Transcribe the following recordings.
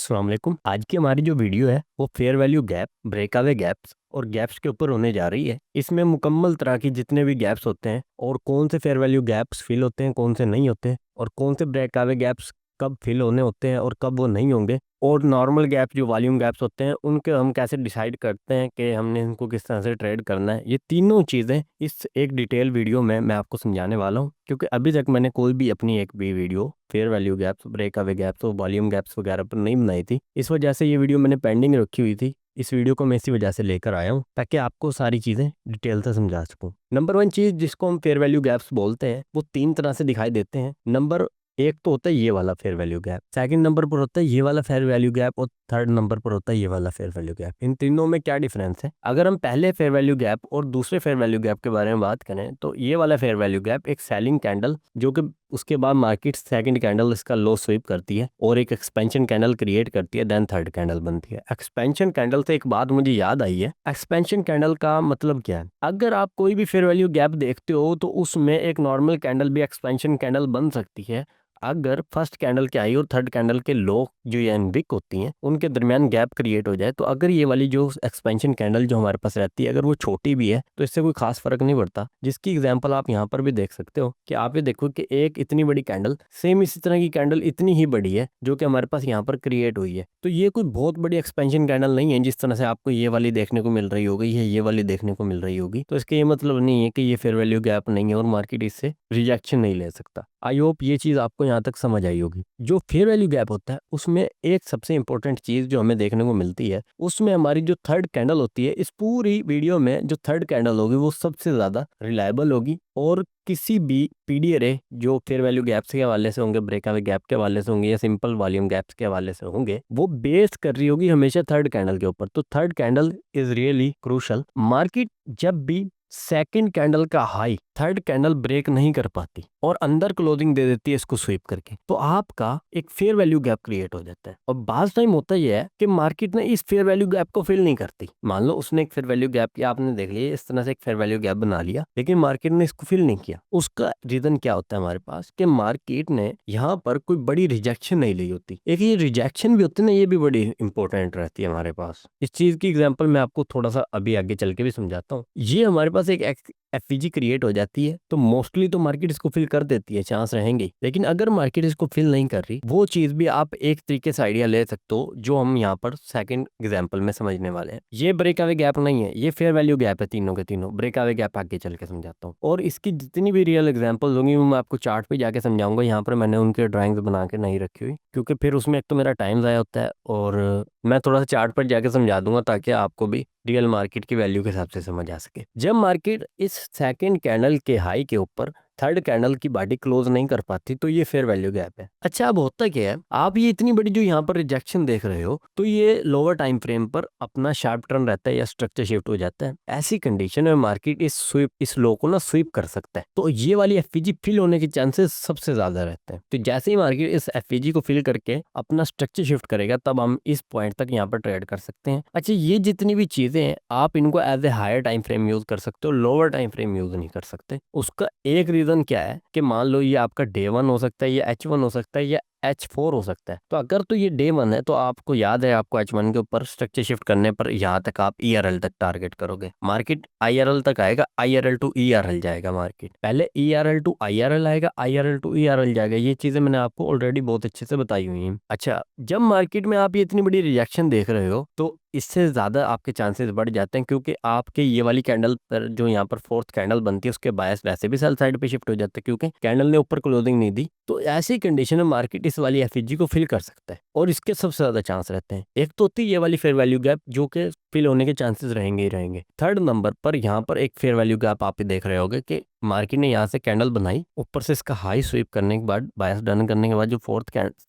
अस्सलाम वालेकुम। आज की हमारी जो वीडियो है वो fair value gap, breakaway gaps और गैप्स के ऊपर होने जा रही है। इसमें मुकम्मल तरह की जितने भी गैप्स होते हैं और कौन से फेयर वैल्यू गैप्स फिल होते हैं, कौन से नहीं होते, और कौन से ब्रेकअवे गैप्स कब फिल होने होते हैं और कब वो नहीं होंगे, और नॉर्मल गैप जो वॉल्यूम गैप्स होते हैं उनके हम कैसे डिसाइड करते हैं कि हमने इनको किस तरह से ट्रेड करना है। ये तीनों चीज़ें इस एक डिटेल वीडियो में मैं आपको समझाने वाला हूँ, क्योंकि अभी तक मैंने कोई भी अपनी एक भी video fair value gaps, breakaway gaps और वॉल्यूम गैप्स वगैरह पर नहीं बनाई थी। इस वजह से ये वीडियो मैंने पेंडिंग रखी हुई थी। इस वीडियो को मैं इसी वजह से लेकर आया हूँ ताकि आपको सारी चीज़ें डिटेल से समझा सकूँ। नंबर वन चीज़ जिसको हम फेयर वैल्यू गैप्स बोलते हैं वो तीन तरह से दिखाई देते हैं। नंबर एक तो होता है ये वाला fair value gap, second number पर होता है ये वाला फेयर वैल्यू गैप, और थर्ड नंबर पर होता है ये वाला फेयर वैल्यू गैप। इन तीनों में क्या डिफरेंस है? अगर हम पहले फेयर वैल्यू गैप और दूसरे फेयर वैल्यू गैप के बारे में बात करें तो ये वाला फेयर वैल्यू गैप एक सेलिंग कैंडल, जो कि उसके बाद मार्केट सेकंड कैंडल इसका लो स्वीप करती है और एक एक्सपेंशन कैंडल क्रिएट करती है, देन थर्ड कैंडल बनती है। एक्सपेंशन कैंडल से एक बात मुझे याद आई है। एक्सपेंशन कैंडल का मतलब क्या है? अगर आप कोई भी फेयर वैल्यू गैप देखते हो तो उसमें एक नॉर्मल कैंडल भी एक्सपेंशन कैंडल बन सकती है अगर फर्स्ट कैंडल के हाई और थर्ड कैंडल के लो जो ये विक होती हैं उनके दरमियान गैप क्रिएट हो जाए। तो अगर ये वाली जो एक्सपेंशन कैंडल जो हमारे पास रहती है अगर वो छोटी भी है तो इससे कोई खास फर्क नहीं पड़ता, जिसकी एग्जांपल आप यहाँ पर भी देख सकते हो कि आप ये देखो कि एक इतनी बड़ी कैंडल सेम इसी तरह की कैंडल इतनी ही बड़ी है जो कि हमारे पास यहाँ पर क्रिएट हुई है। तो ये कोई बहुत बड़ी एक्सपेंशन कैंडल नहीं है जिस तरह से आपको ये वाली देखने को मिल रही होगी या ये वाली देखने को मिल रही होगी। तो इसका ये मतलब नहीं है कि ये फेयर वैल्यू गैप नहीं है और मार्केट इससे रिजेक्शन नहीं ले सकता। आई होप ये चीज़ आपको यहाँ तक समझ आई होगी। जो फेयर वैल्यू गैप होता है उसमें एक सबसे इंपॉर्टेंट चीज़ जो हमें देखने को मिलती है उसमें हमारी जो थर्ड कैंडल होती है, इस पूरी वीडियो में जो थर्ड कैंडल होगी वो सबसे ज़्यादा रिलायबल होगी, और किसी भी पीडी अरे जो फेयर वैल्यू गैप्स के हवाले से होंगे, ब्रेकअवे गैप के हवाले से होंगे या सिंपल वॉल्यूम गैप्स के हवाले से होंगे, वो बेस कर रही होगी हमेशा थर्ड कैंडल के ऊपर। तो third candle is really crucial. Market जब भी सेकंड कैंडल का हाई थर्ड कैंडल ब्रेक नहीं कर पाती और अंदर क्लोजिंग दे देती है इसको स्वीप करके, तो आपका एक फेयर वैल्यू गैप क्रिएट हो जाता है। और बाज टाइम होता यह है कि मार्केट ने इस फेयर वैल्यू गैप को फिल नहीं करती। मान लो उसने एक फेयर वैल्यू गैप किया, आपने देख लिया इस तरह से एक फेयर वैल्यू गैप बना लिया, लेकिन मार्केट ने इसको फिल नहीं किया। उसका रीजन क्या होता है हमारे पास कि मार्केट ने यहाँ पर कोई बड़ी रिजेक्शन नहीं ली होती। एक ये रिजेक्शन भी होती है ना, ये भी बड़ी इंपॉर्टेंट रहती है हमारे पास। इस चीज की एग्जांपल मैं आपको थोड़ा सा अभी आगे चल के भी समझाता हूँ। ये हमारे पास एक एफवीजी क्रिएट हो जाती है तो मोस्टली तो मार्केट इसको फिल कर देती है, चांस रहेंगे। लेकिन अगर मार्केट इसको फिल नहीं कर रही, वो चीज भी आप एक तरीके से आइडिया ले सकते हो जो हम यहाँ पर सेकंड एग्जांपल में समझने वाले हैं। ये ब्रेकअवे गैप नहीं है, ये फेयर वैल्यू गैप है। तीनों के तीनों ब्रेकअवे गैप आगे चल के समझाता हूँ, और इसकी जितनी भी रियल एग्जाम्पल होंगी वो मैं आपको चार्ट पे जाके समझाऊंगा। यहाँ पर मैंने उनके ड्राइंग्स बना के नहीं रखी हुई क्योंकि फिर उसमें एक तो मेरा टाइम ज़ाया होता है, और मैं थोड़ा सा चार्ट पर जाके समझा दूंगा ताकि आपको भी रियल मार्केट की वैल्यू के हिसाब से समझ आ सके। जब मार्केट इस सेकंड कैंडल के हाई के ऊपर थर्ड कैंडल की बॉडी क्लोज नहीं कर पाती तो ये फेयर वैल्यू गैप है। अच्छा, अब होता क्या है, आप ये इतनी बड़ी जो यहाँ पर रिजेक्शन देख रहे हो तो ये लोअर टाइम फ्रेम पर अपना शार्प टर्न रहता है या स्ट्रक्चर शिफ्ट हो जाता है। ऐसी कंडीशन में मार्केट इस लो को ना स्वीप कर सकता है, तो ये वाली एफवीजी फिल होने के चांसेस सबसे ज्यादा रहते हैं। तो जैसे ही मार्केट इस एफवीजी को फिल करके अपना स्ट्रक्चर शिफ्ट करेगा तब हम इस पॉइंट तक यहाँ पर ट्रेड कर सकते हैं। अच्छा, ये जितनी भी चीजें हैं आप इनको as a higher time frame use कर सकते हो, लोअर टाइम फ्रेम यूज नहीं कर सकते। उसका एक रीजन क्या है कि मान लो ये आपका डे 1 हो सकता है, या H1 हो सकता है, या H4 हो सकता है। तो अगर तो ये डे 1 है तो आपको याद है आपको H1 के ऊपर स्ट्रक्चर शिफ्ट करने पर यहाँ तक आप ERL तक टारगेट करोगे। मार्केट IRL तक आएगा, IRL टू ERL जाएगा। मार्केट पहले ERL टू IRL आएगा, IRL टू ERL जाएगा। ये चीजें मैंने आपको ऑलरेडी बहुत अच्छे से बताई हुई हैं। अच्छा, जब मार्केट में आप ये इतनी बड़ी रिजेक्शन देख रहे हो तो इससे ज़्यादा आपके चांसेस बढ़ जाते हैं, क्योंकि आपके ये वाली कैंडल पर जो यहाँ पर फोर्थ कैंडल बनती है उसके बायस वैसे भी सेल साइड पे शिफ्ट हो जाते हैं क्योंकि कैंडल ने ऊपर क्लोजिंग नहीं दी। तो ऐसी कंडीशन में मार्केट इस वाली एफईजी को फिल कर सकता है, और इसके सबसे ज़्यादा चांस रहते हैं। एक तो होती है ये वाली फेयर वैल्यू गैप जो कि फिल होने के चांसेस रहेंगे ही रहेंगे। थर्ड नंबर पर यहाँ पर एक फेयर वैल्यू गैप आप देख रहे होगे कि मार्केट ने यहाँ से कैंडल बनाई, ऊपर से इसका हाई स्वीप करने के बाद बायस डन करने के बाद जो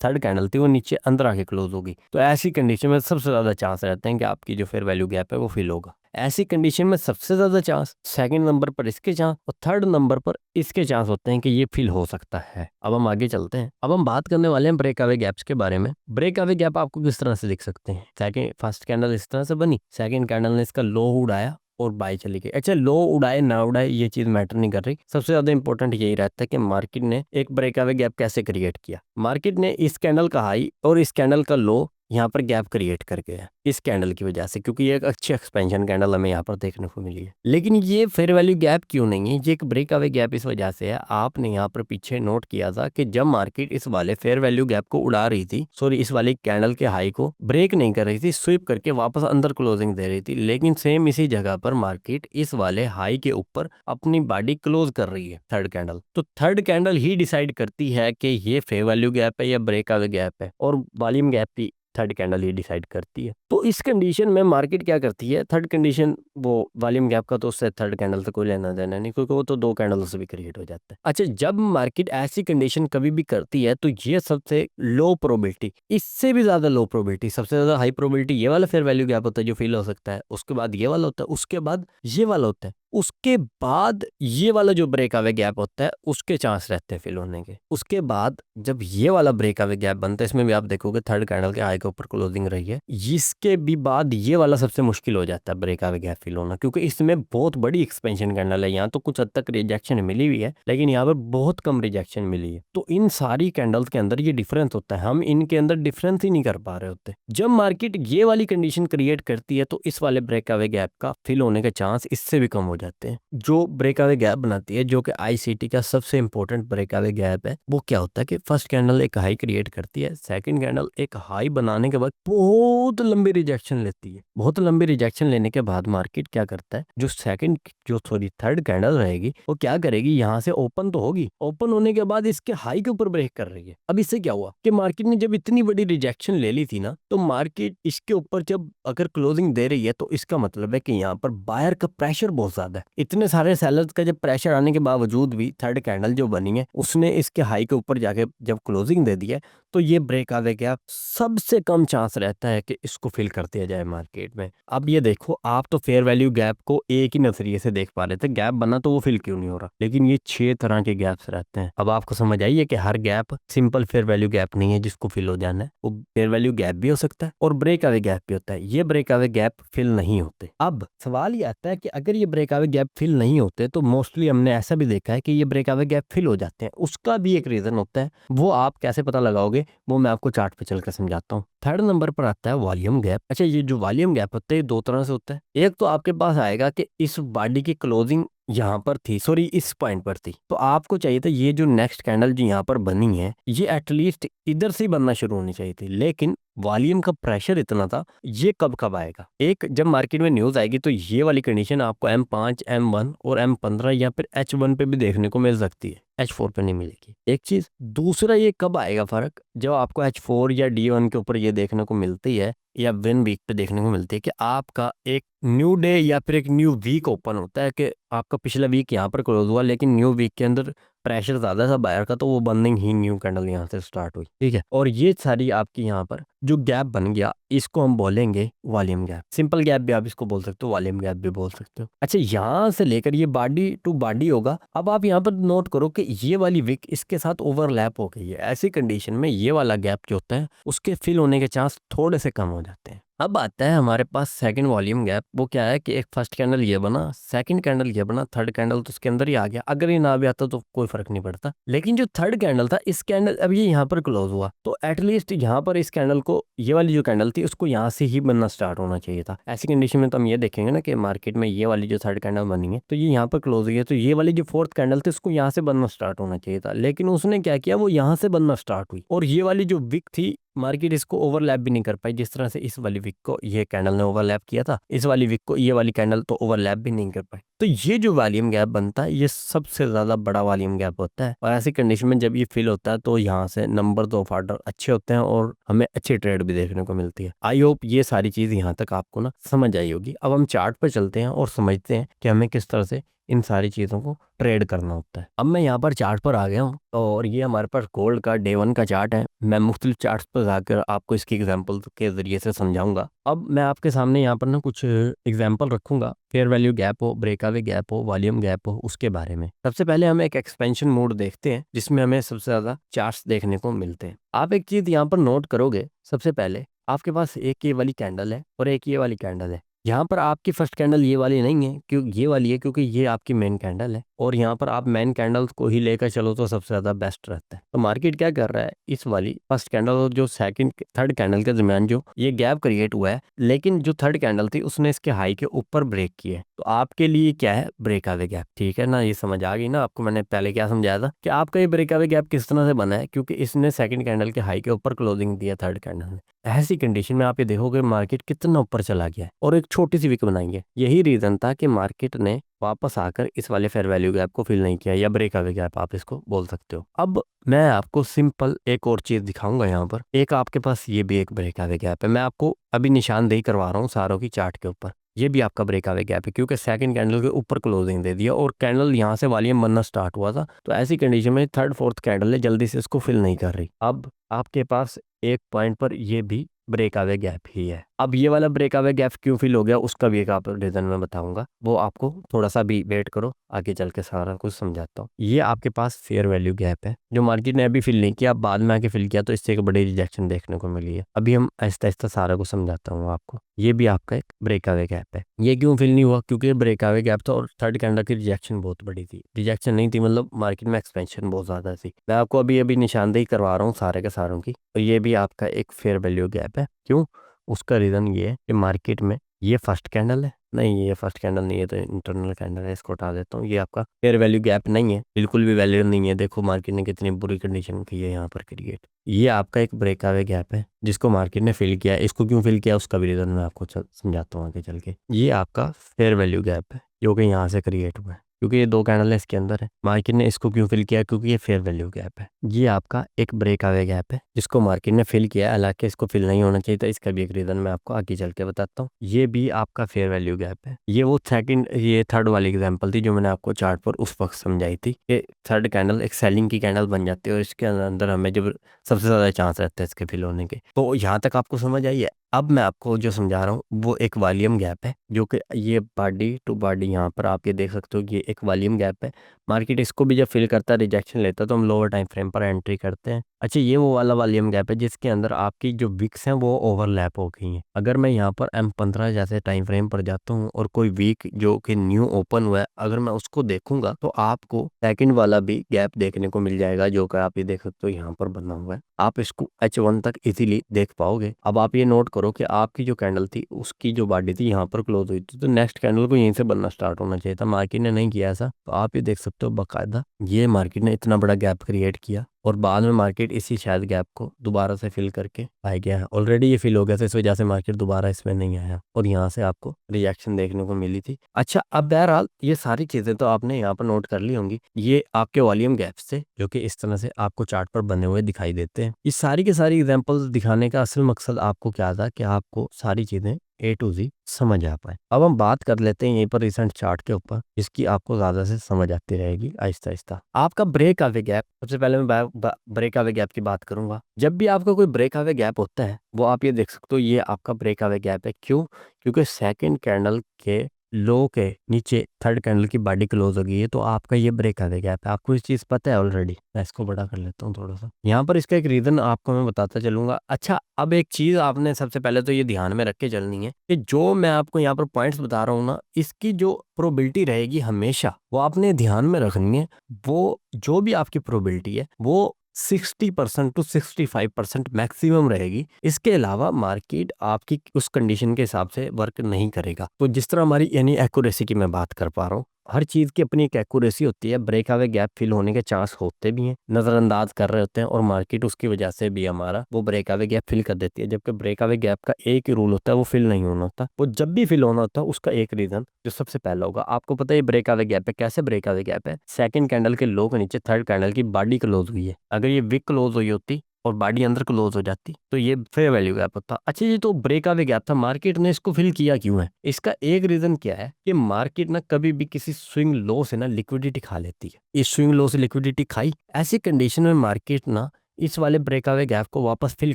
थर्ड कैंडल थी वो नीचे अंदर आके क्लोज होगी। तो ऐसी कंडीशन में सबसे ज़्यादा चांस रहते हैं कि आपकी जो फेयर वैल्यू गैप है वो फिल होगा। ऐसी कंडीशन में सबसे ज़्यादा चांस सेकंड नंबर पर इसके चांस और थर्ड नंबर पर इसके चांस होते हैं कि ये फिल हो सकता है। अब हम आगे चलते हैं। अब हम बात करने वाले हैं ब्रेकअवे गैप्स के बारे में। ब्रेकअवे गैप आपको किस तरह से दिख सकते हैं? फर्स्ट कैंडल इस तरह से बनी, सेकंड कैंडल ने इसका लो उड़ाया और बाय चली गई। अच्छा, लो उड़ाए ना उड़ाए ये चीज मैटर नहीं कर रही, सबसे ज्यादा इंपॉर्टेंट यही रहता है कि मार्केट ने एक ब्रेकअवे गैप कैसे क्रिएट किया। मार्केट ने इस कैंडल का हाई और इस कैंडल का लो यहाँ पर गैप क्रिएट कर गया इस कैंडल की वजह से, क्योंकि ये एक अच्छी एक्सपेंशन कैंडल हमें यहाँ पर देखने को मिली है। लेकिन ये फेयर वैल्यू गैप क्यों नहीं है, ये एक ब्रेक अवे गैप इस वजह से है। आपने यहाँ पर पीछे नोट किया था कि जब मार्केट इस वाले फेयर वैल्यू गैप को उड़ा रही थी, सॉरी इस वाली कैंडल के हाई को ब्रेक नहीं कर रही थी, स्वीप करके वापस अंदर क्लोजिंग दे रही थी, लेकिन सेम इसी जगह पर मार्केट इस वाले हाई के ऊपर अपनी बॉडी क्लोज कर रही है थर्ड कैंडल। तो थर्ड कैंडल ही डिसाइड करती है कि ये फेयर वैल्यू गैप है या ब्रेक अवे गैप है, और वॉल्यूम गैप भी थर्ड कैंडल ही डिसाइड करती है। तो इस कंडीशन में मार्केट क्या करती है, थर्ड कंडीशन वो वॉल्यूम गैप का तो उससे थर्ड कैंडल से कोई लेना देना नहीं, क्योंकि वो तो दो कैंडल से भी क्रिएट हो जाता है। अच्छा, जब मार्केट ऐसी कंडीशन कभी भी करती है तो ये सबसे लो प्रोबेबिलिटी, इससे भी ज्यादा लो प्रोबेबिलिटी, सबसे ज्यादा हाई प्रोबेबिलिटी ये वाला फेयर वैल्यू गैप होता है जो फील हो सकता है, उसके बाद ये वाला होता है, उसके बाद ये वाला होता है, उसके बाद ये वाला जो ब्रेक अवे गैप होता है उसके चांस रहते हैं फिल होने के। उसके बाद जब ये वाला ब्रेक अवे गैप बनता है, इसमें भी आप देखोगे थर्ड कैंडल के हाई के ऊपर क्लोजिंग रही है, इसके भी बाद ये वाला सबसे मुश्किल हो जाता है ब्रेक अवे गैप फिल होना, क्योंकि इसमें बहुत बड़ी एक्सपेंशन कैंडल है। यहाँ तो कुछ हद तक रिजेक्शन मिली हुई है, लेकिन यहाँ पर बहुत कम रिजेक्शन मिली है। तो इन सारी कैंडल्स के अंदर ये डिफरेंस होता है, हम इनके अंदर डिफरेंस ही नहीं कर पा रहे होते। जब मार्केट ये वाली कंडीशन क्रिएट करती है तो इस वाले ब्रेक अवे गैप का फिल होने के चांस इससे भी कम हो जाते हैं। जो ब्रेक अवे गैप बनाती है, जो कि आईसीटी का सबसे इंपॉर्टेंट ब्रेक अवे गैप है, वो क्या होता है कि फर्स्ट कैंडल एक हाई क्रिएट करती है, सेकंड कैंडल एक हाई बनाने के बाद बहुत लंबी रिजेक्शन लेती है। बहुत लंबी रिजेक्शन लेने के बाद मार्केट क्या करता है, जो थर्ड कैंडल रहेगी वो क्या करेगी, यहाँ से ओपन तो होगी, ओपन होने के बाद इसके हाई के ऊपर ब्रेक कर रही है। अब इससे क्या हुआ कि मार्केट ने जब इतनी बड़ी रिजेक्शन ले ली थी ना, तो मार्केट इसके ऊपर जब अगर क्लोजिंग दे रही है तो इसका मतलब है कि यहाँ पर बायर का प्रेशर बहुत ज्यादा है। इतने सारे सेलर्स का जब प्रेशर आने के बावजूद भी थर्ड कैंडल जो बनी है उसने इसके हाई के ऊपर जाके जब क्लोजिंग दे दी है, तो ये ब्रेक अवे गैप सबसे कम चांस रहता है कि इसको फिल कर दिया जाए मार्केट में। अब ये देखो, आप तो फेयर वैल्यू गैप को एक ही नजरिए से देख पा रहे थे, गैप बना तो वो फिल क्यों नहीं हो रहा, लेकिन ये 6 तरह के गैप्स रहते हैं। अब आपको समझ आइए कि हर gap simple fair value gap नहीं है जिसको फिल हो जाना है, वो फेयर वैल्यू गैप भी हो सकता है और ब्रेक अवे गैप भी होता है। ये ब्रेक अवे गैप फिल नहीं होते। अब सवाल ये आता है कि अगर ये ब्रेक अवे गैप फिल नहीं होते तो मोस्टली हमने ऐसा भी देखा है कि ये ब्रेक अवे गैप फिल हो जाते हैं। उसका भी एक रीजन होता है, वो आप कैसे पता लगाओगे वो मैं आपको चार्ट पे चलकर समझाता हूँ। थर्ड नंबर पर आता है वॉल्यूम गैप। अच्छा, ये जो वॉल्यूम गैप होता है दो तरह से होता है। एक तो आपके पास आएगा कि इस बॉडी की क्लोजिंग यहाँ पर थी, सॉरी इस पॉइंट पर थी, तो आपको चाहिए था ये जो नेक्स्ट कैंडल जो यहाँ पर बनी है ये एटलीस्ट इधर से ही बनना शुरू होनी चाहिए थी, लेकिन वॉल्यूम का प्रेशर इतना था, ये कब कब आएगा। एक, जब मार्केट में न्यूज आएगी तो ये वाली कंडीशन आपको M5, M1 और M15 या फिर H1 पे भी देखने को मिल सकती है, H4 पे नहीं मिलेगी। एक चीज, दूसरा ये कब आएगा फर्क, जब आपको H4 या D1 के ऊपर ये देखने को मिलती है या 1 वीक पे देखने को मिलती है कि आपका एक न्यू डे या फिर एक न्यू वीक ओपन होता है, कि आपका पिछला वीक यहाँ पर क्लोज हुआ लेकिन न्यू वीक के अंदर प्रेशर ज्यादा था बायर का, तो वो बंदिंग ही न्यू कैंडल यहाँ से स्टार्ट हुई, ठीक है। और ये सारी आपकी यहाँ पर जो गैप बन गया इसको हम बोलेंगे वॉल्यूम गैप। सिंपल गैप भी आप इसको बोल सकते हो, वॉल्यूम गैप भी बोल सकते हो। अच्छा, यहाँ से लेकर ये बॉडी टू बॉडी होगा। अब आप यहाँ पर नोट करो कि ये वाली विक इसके साथ ओवरलैप हो गई है, ऐसी कंडीशन में ये वाला गैप जो होता है उसके फिल होने के चांस थोड़े से कम हो जाते हैं। अब आता है हमारे पास सेकंड वॉल्यूम गैप। वो क्या है कि एक फर्स्ट कैंडल ये बना, सेकंड कैंडल ये बना, थर्ड कैंडल तो उसके अंदर ही आ गया। अगर ये ना भी आता तो कोई फर्क नहीं पड़ता, लेकिन जो थर्ड कैंडल था, इस कैंडल अब ये यहाँ पर क्लोज हुआ तो एटलीस्ट यहाँ पर इस कैंडल को, ये वाली जो कैंडल थी उसको यहाँ से ही बनना स्टार्ट होना चाहिए था। ऐसी कंडीशन में तो हम ये देखेंगे ना कि मार्केट में ये वाली जो थर्ड कैंडल बनी है तो ये यहाँ पर क्लोज हुई है, तो ये वाली जो फोर्थ कैंडल थी उसको यहाँ से बनना स्टार्ट होना चाहिए था, लेकिन उसने क्या किया, वो यहाँ से बनना स्टार्ट हुई। और ये वाली जो विक थी, मार्केट इसको ओवरलैप भी नहीं कर पाई, जिस तरह से इस वाली विक को ये कैंडल ने ओवरलैप किया था, इस वाली विक को ये वाली कैंडल तो ओवरलैप भी नहीं कर पाई। तो ये जो वॉल्यूम गैप बनता है ये सबसे ज्यादा बड़ा वॉल्यूम गैप होता है, और ऐसी कंडीशन में जब ये फिल होता है तो यहाँ से नंबर ऑफ ऑर्डर अच्छे होते हैं और हमें अच्छी ट्रेड भी देखने को मिलती है। आई होप ये सारी चीज यहाँ तक आपको ना समझ आई होगी। अब हम चार्ट पर चलते हैं और समझते हैं कि हमें किस तरह से इन सारी चीज़ों को ट्रेड करना होता है। अब मैं यहाँ पर चार्ट पर आ गया हूँ और ये हमारे पास गोल्ड का डे 1 का चार्ट है। मैं मुख्तलिफ चार्ट्स पर जाकर आपको इसकी एग्जांपल के जरिए से समझाऊंगा। अब मैं आपके सामने यहाँ पर ना कुछ एग्जांपल रखूंगा, फेयर वैल्यू गैप हो, ब्रेकअवे गैप हो, वॉल्यूम गैप हो, उसके बारे में। सबसे पहले हम एक एक्सपेंशन मोड देखते हैं जिसमें हमें सबसे ज़्यादा चार्ट्स देखने को मिलते हैं। आप एक चीज़ यहाँ पर नोट करोगे, सबसे पहले आपके पास एक ये वाली कैंडल है और एक ये वाली कैंडल है। यहाँ पर आपकी फर्स्ट कैंडल ये वाली नहीं है, क्यों ये वाली है, क्योंकि ये आपकी मेन कैंडल है और यहाँ पर आप मेन कैंडल्स को ही लेकर चलो तो सबसे ज्यादा बेस्ट रहता है। तो मार्केट क्या कर रहा है, इस वाली फर्स्ट कैंडल और जो सेकंड थर्ड कैंडल के दरमियान जो ये गैप क्रिएट हुआ है, लेकिन जो थर्ड कैंडल थी उसने इसके हाई के ऊपर ब्रेक किया है, तो आपके लिए क्या है, ब्रेक आवे गैप। ठीक है ना, ये समझ आ गई ना आपको। मैंने पहले क्या समझाया था कि आपका ये ब्रेक आवे गैप किस तरह से बना है, क्योंकि इसने सेकंड कैंडल के हाई के ऊपर क्लोजिंग दिया थर्ड कैंडल ने। ऐसी कंडीशन में आप ये देखोगे मार्केट कितना ऊपर चला गया है और एक छोटी सी विक बनाई है। यही रीजन था कि मार्केट ने वापस आकर इस वाले फेयर वैल्यू गैप को फिल नहीं किया, या ब्रेक अवे गैप आप इसको बोल सकते हो। अब मैं आपको सिंपल एक और चीज दिखाऊंगा। यहाँ पर एक आपके पास ये भी एक ब्रेक अवे गैप है, मैं आपको अभी निशानदेही करवा रहा हूँ सारों की चार्ट के ऊपर। ये भी आपका ब्रेक अवे गैप है, क्योंकि सेकंड कैंडल के ऊपर क्लोजिंग दे दिया और कैंडल यहाँ से वॉल्यूम बनना स्टार्ट हुआ था, तो ऐसी कंडीशन में थर्ड फोर्थ कैंडल है जल्दी से इसको फिल नहीं कर रही। अब आपके पास एक पॉइंट पर ये भी ब्रेक अवे गैप ही है। अब ये वाला ब्रेक अवे गैप क्यों फिल हो गया उसका भी एक आप रीजन मैं बताऊंगा, वो आपको थोड़ा सा भी वेट करो, आगे चल के सारा कुछ समझाता हूँ। ये आपके पास फेयर वैल्यू गैप है जो मार्केट ने अभी फिल नहीं किया, बाद में आके फिल किया, तो इससे एक बड़ी रिजेक्शन देखने को मिली है। अभी हम आहिस्ता आहिस्ता सारा कुछ समझाता हूँ आपको। ये भी आपका एक ब्रेक अवे गैप है। ये क्यों फिल नहीं हुआ, क्योंकि ब्रेक अवे गैप था और थर्ड कैंडल की रिजेक्शन बहुत बड़ी थी। रिजेक्शन नहीं थी, मतलब मार्केट में एक्सपेंशन बहुत ज्यादा थी। मैं आपको अभी अभी निशानदेही करवा रहा हूँ सारे के सारों की। और ये भी आपका एक फेयर वैल्यू गैप है। क्यों, उसका रीजन ये है कि मार्केट में ये फर्स्ट कैंडल है, नहीं ये फर्स्ट कैंडल नहीं है, तो इंटरनल कैंडल है, इसको हटा देता हूँ। ये आपका फेयर वैल्यू गैप नहीं है, बिल्कुल भी वैल्यू नहीं है। देखो मार्केट ने कितनी बुरी कंडीशन की है यहाँ पर क्रिएट। ये आपका एक ब्रेक अवे गैप है जिसको मार्केट ने फिल किया है। इसको क्यों फिल किया उसका भी रीजन मैं आपको समझाता हूँ आगे चल के। ये आपका फेयर वैल्यू गैप है जो कि यहाँ से क्रिएट हुआ है, क्योंकि ये दो कैंडल है इसके अंदर है। मार्केट ने इसको क्यों फिल किया, क्योंकि ये फेयर वैल्यू गैप है। ये आपका एक ब्रेक अवे गैप है जिसको मार्केट ने फिल किया, हालांकि इसको फिल नहीं होना चाहिए था। इसका भी एक रीजन मैं आपको आगे चल के बताता हूँ। ये भी आपका फेयर वैल्यू गैप है। ये वो ये थर्ड वाली एग्जांपल थी जो मैंने आपको चार्ट पर उस वक्त समझाई थी कि थर्ड कैंडल एक सेलिंग की कैंडल बन जाती है और इसके अंदर हमें जब सबसे ज्यादा चांस रहता है इसके फिल होने के। तो यहाँ तक आपको समझ आई है। अब मैं आपको जो समझा रहा हूँ वो एक वॉल्यूम गैप है, जो कि ये बॉडी टू बॉडी यहाँ पर आप ये देख सकते हो, ये एक वॉल्यूम गैप है। मार्केट इसको भी जब फिल करता है, रिजेक्शन लेता है, तो हम लोअर टाइम फ्रेम पर एंट्री करते हैं। अच्छा, ये वो वाला वॉल्यूम गैप है जिसके अंदर आपकी जो विक्स हैं वो ओवरलैप हो गई हैं। अगर मैं यहाँ पर M15 जैसे टाइम फ्रेम पर जाता हूँ और कोई वीक जो कि न्यू ओपन हुआ है, अगर मैं उसको देखूंगा तो आपको सेकंड वाला भी गैप देखने को मिल जाएगा, जो कि आप ये देख सकते हो यहाँ पर बना हुआ है। आप इसको H1 तक इजीली देख पाओगे। अब आप ये नोट करो कि आपकी जो कैंडल थी उसकी जो बॉडी थी यहाँ पर क्लोज हुई थी, तो नेक्स्ट कैंडल को यहीं से बनना स्टार्ट होना चाहिए था। मार्केट ने नहीं किया ऐसा, तो आप ये देख सकते हो बाकायदा ये मार्केट ने इतना बड़ा गैप क्रिएट किया और बाद में मार्केट इसी शायद गैप को दोबारा से फिल करके आ गया है। ऑलरेडी ये फिल हो गया था, इस वजह से मार्केट दोबारा इसमें नहीं आया और यहाँ से आपको रिएक्शन देखने को मिली थी। अच्छा, अब बहरहाल ये सारी चीजें तो आपने यहाँ पर नोट कर ली होंगी। ये आपके वॉल्यूम गैप्स थे जो कि इस तरह से आपको चार्ट पर बने हुए दिखाई देते हैं। ये सारी की सारी एग्जांपल्स दिखाने का असल मकसद आपको क्या था कि आपको सारी चीजें A to Z समझ आ पाए। अब हम बात कर लेते हैं यहीं पर रिसेंट चार्ट के ऊपर, जिसकी आपको ज्यादा से समझ आती रहेगी आहिस्ता आहिस्ता। आपका ब्रेक अवे गैप, सबसे पहले मैं ब्रेक अवे गैप की बात करूंगा। जब भी आपका कोई ब्रेक अवे गैप होता है, वो आप ये देख सकते हो, ये आपका ब्रेक अवे गैप है। क्यों, क्योंकि सेकंड कैंडल के लो के नीचे थर्ड कैंडल की बॉडी क्लोज हो गई है, तो आपका ये ब्रेक अवे गैप है। आपको इस चीज पता है ऑलरेडी। मैं इसको बड़ा कर लेता हूँ थोड़ा सा, यहाँ पर इसका एक रीजन आपको मैं बताता चलूंगा। अच्छा, अब एक चीज आपने सबसे पहले तो ये ध्यान में रख के चलनी है कि जो मैं आपको यहाँ पर पॉइंट्स बता रहा हूँ ना, इसकी जो प्रोबेबिलिटी रहेगी हमेशा वो आपने ध्यान में रखनी है। वो जो भी आपकी प्रोबेबिलिटी है वो 60% to 65% मैक्सिमम रहेगी। इसके अलावा मार्केट आपकी उस कंडीशन के हिसाब से वर्क नहीं करेगा। तो जिस तरह हमारी यानी एक्यूरेसी की मैं बात कर पा रहा हूँ, हर चीज की अपनी एक एक्यूरेसी होती है। ब्रेक अवे गैप फिल होने के चांस होते भी हैं, नजरअंदाज कर रहे होते हैं, और मार्केट उसकी वजह से भी हमारा वो ब्रेक अवे गैप फिल कर देती है। जबकि ब्रेक अवे गैप का एक ही रूल होता है, वो फिल नहीं होना होता। वो जब भी फिल होना होता है उसका एक रीजन जो सबसे पहला होगा, आपको पता है ब्रेक अवे गैप है। कैसे ब्रेक अवे गैप है, सेकंड कैंडल के लो के नीचे थर्ड कैंडल की बॉडी क्लोज हुई है। अगर ये विक क्लोज हुई होती और बॉडी अंदर क्लोज हो जाती तो ये फेयर वैल्यू गैप होता। अच्छा, ये तो ब्रेक अवे गैप था, मार्केट ने इसको फिल किया क्यों है? इसका एक रीजन क्या है कि मार्केट ना कभी भी किसी स्विंग लो से ना लिक्विडिटी खा लेती है। इस स्विंग लो से लिक्विडिटी खाई, ऐसी कंडीशन में मार्केट ना इस वाले ब्रेक अवे गैप को वापस फिल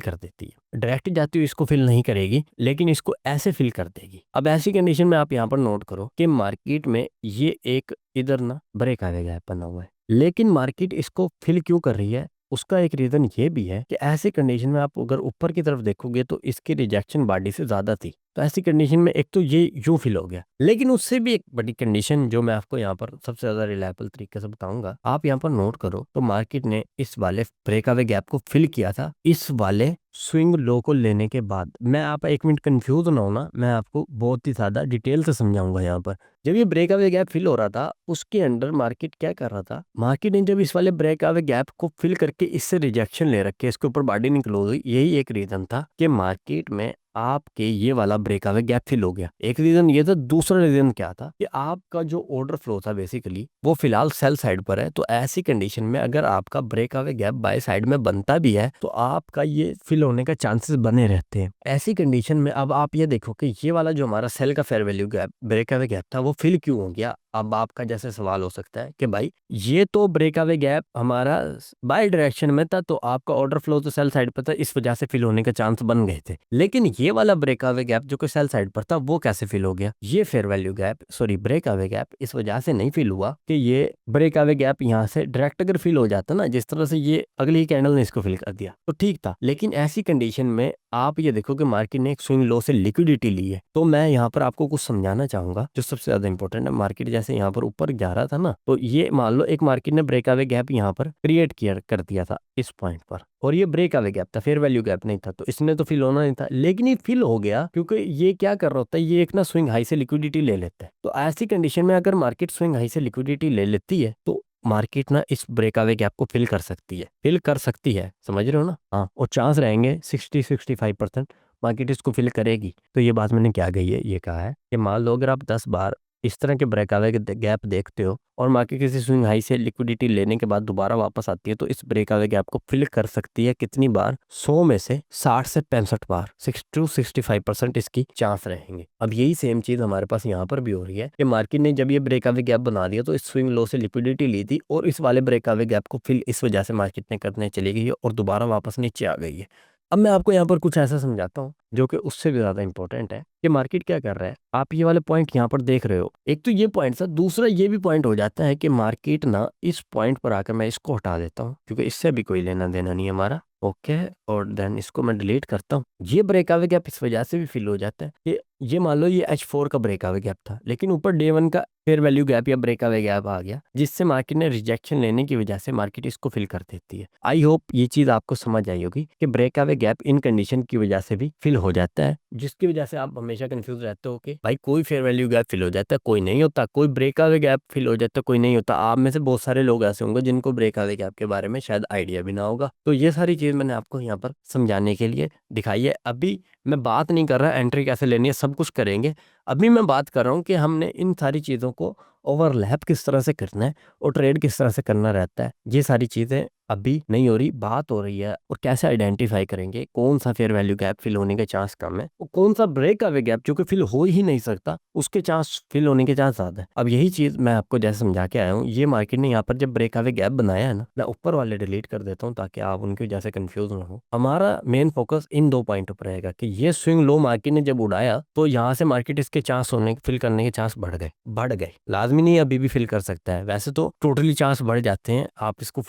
कर देती है। डायरेक्ट जाती हुई इसको फिल नहीं करेगी, लेकिन इसको ऐसे फिल कर देगी। अब ऐसी कंडीशन में आप यहाँ पर नोट करो कि मार्केट में ये एक इधर ना ब्रेक अवे गैप बना हुआ है, लेकिन मार्केट इसको फिल क्यों कर रही है? उसका एक रीजन ये भी है कि ऐसी कंडीशन में आप अगर ऊपर की तरफ देखोगे तो इसकी रिजेक्शन बॉडी से ज्यादा थी। तो ऐसी कंडीशन में एक तो ये यूं फिल हो गया, लेकिन उससे भी एक बड़ी कंडीशन जो मैं आपको यहाँ पर सबसे ज्यादा रिलायबल तरीके से बताऊंगा, आप यहाँ पर नोट करो तो मार्केट ने इस वाले ब्रेकअवे गैप को फिल किया था इस वाले स्विंग लो को लेने के बाद। मैं आप 1 मिनट कंफ्यूज ना हो ना, मैं आपको बहुत ही ज्यादा डिटेल से समझाऊंगा यहाँ पर। जब ये ब्रेकअवे गैप फिल हो रहा था उसके अंडर मार्केट क्या कर रहा था, मार्केट ने जब इस वाले ब्रेकअवे गैप को फिल करके इससे रिजेक्शन ले रखे, इसके ऊपर बॉडी नहीं क्लोज हुई, यही एक रीजन था कि मार्केट में आपके ये वाला ब्रेकअवे गैप फिल हो गया। एक रीजन ये था, दूसरा रीजन क्या था कि आपका जो ऑर्डर फ्लो था बेसिकली वो फिलहाल सेल साइड पर है। तो ऐसी कंडीशन में अगर आपका ब्रेकअवे गैप बाय साइड में बनता भी है तो आपका ये फिल होने का चांसेस बने रहते हैं। ऐसी कंडीशन में अब आप ये देखो कि ये वाला जो हमारा सेल का fair value gap breakaway gap था वो फिल क्यों हो गया। अब आपका जैसे सवाल हो सकता है कि भाई ये तो ब्रेकअवे गैप हमारा बाय डायरेक्शन में था, तो आपका ऑर्डर फ्लो तो सेल साइड पर था, इस वजह से फिल होने के चांस बन गए थे। लेकिन ये वाला ब्रेकअवे गैप जो कि सेल साइड पर था वो कैसे फिल हो गया? ये fair value gap sorry breakaway gap इस वजह से नहीं फिल हुआ कि ये ब्रेकअवे गैप यहाँ से डायरेक्ट अगर फिल हो जाता ना, जिस तरह से ये अगली ही कैंडल ने इसको फिल कर दिया तो ठीक था। लेकिन ऐसी कंडीशन में आप ये देखो कि मार्केट ने एक स्विंग लो से लिक्विडिटी ली है। तो मैं यहाँ पर आपको कुछ समझाना चाहूंगा जो सबसे ज्यादा इंपॉर्टेंट है। मार्केट जैसे यहाँ पर ऊपर जा रहा था ना, तो ये मान लो एक मार्केट ने ब्रेकअवे गैप यहाँ पर क्रिएट किया कर दिया था इस पॉइंट पर, और ये ब्रेकअवे गैप था, फेयर वैल्यू गैप नहीं था, तो इसने तो फिल होना नहीं था, लेकिन ये फिल हो गया क्योंकि ये क्या कर रहा होता है, ये एक ना स्विंग हाई से लिक्विडिटी ले लेता है। तो ऐसी कंडीशन में अगर मार्केट स्विंग हाई से लिक्विडिटी ले लेती है तो मार्केट ना इस ब्रेकअवे गैप को फिल कर सकती है, समझ रहे हो ना? हाँ, और चांस रहेंगे 60-65% मार्केट इसको फिल करेगी। तो ये बात मैंने क्या कही है, ये कहा है कि मान लो अगर आप 10 बार इस तरह के ब्रेकअवे गैप देखते हो और मार्केट किसी स्विंग हाई से लिक्विडिटी लेने के बाद दोबारा वापस आती है, तो इस ब्रेकअवे गैप को फिल कर सकती है कितनी बार? 100 में से 60 से 65 बार, 60-65% इसकी चांस रहेंगे। अब यही सेम चीज हमारे पास यहाँ पर भी हो रही है कि मार्केट ने जब ये ब्रेकअवे गैप बना दिया तो इस स्विंग लो से लिक्विडिटी ली थी और इस वाले ब्रेकअवे गैप को फिल इस वजह से मार्केट ने करने चली गई है और दोबारा वापस नीचे आ गई है। अब मैं आपको यहाँ पर कुछ ऐसा समझाता हूँ जो कि उससे भी ज्यादा इंपॉर्टेंट है कि मार्केट क्या कर रहा है। आप ये वाले पॉइंट यहाँ पर देख रहे हो, एक तो ये पॉइंट था, दूसरा ये भी पॉइंट हो जाता है कि मार्केट ना इस पॉइंट पर आकर, मैं इसको हटा देता हूँ क्योंकि इससे भी कोई लेना देना नहीं है हमारा, ओके, और देन इसको मैं डिलीट करता हूँ। ये ब्रेकअवे गैप इस वजह से भी फिल हो जाता है कि ये मान लो ये H4 का ब्रेकअवे गैप था, लेकिन ऊपर डे 1 का फेयर वैल्यू गैप या ब्रेकअवे गैप आ गया, जिससे मार्केट ने रिजेक्शन लेने की वजह से मार्केट इसको फिल कर देती है। आई होप ये चीज आपको समझ आई होगी कि ब्रेकअवे गैप इन कंडीशन की वजह से भी फिल हो जाता है, जिसकी वजह से आप हमेशा कंफ्यूज रहते हो कि भाई कोई फेयर वैल्यू गैप फिल हो जाता है, कोई नहीं होता, कोई ब्रेकअवे गैप फिल हो जाता है, कोई नहीं होता। आप में से बहुत सारे लोग ऐसे होंगे जिनको ब्रेकअवे गैप के बारे में शायद आइडिया भी ना होगा। तो ये सारी चीज मैंने आपको यहाँ पर समझाने के लिए दिखाई है। अभी मैं बात नहीं कर रहा एंट्री कैसे लेनी है, सब कुछ करेंगे। अभी मैं बात कर रहा हूँ कि हमने इन सारी चीज़ों को ओवरलैप किस तरह से करना है और ट्रेड किस तरह से करना रहता है। ये सारी चीज़ें अभी नहीं हो रही, बात हो रही है। और कैसे आइडेंटिफाई करेंगे कौन सा फेयर वैल्यू गैप फिल होने के चांस कम है और कौन सा ब्रेकअवे गैप जो कि फिल हो ही नहीं सकता उसके चांस फिल होने के चांस ज्यादा है। अब यही चीज मैं आपको जैसे समझा के आया हूँ। ये मार्केट ने यहाँ पर जब ब्रेकअवे गैप बनाया है ना, मैं ऊपर वाले डिलीट कर देता हूँ ताकि आप उनकी वजह से कंफ्यूज ना हो। हमारा मेन फोकस इन 2 पॉइंटों पर रहेगा कि ये स्विंग लो मार्केट ने जब उड़ाया तो यहाँ से मार्केट इसके चांस होने फिल करने के चांस बढ़ गए। लाजमी नहीं अभी भी फिल कर सकता है, वैसे तो टोटली चांस बढ़ जाते हैं। आप इसको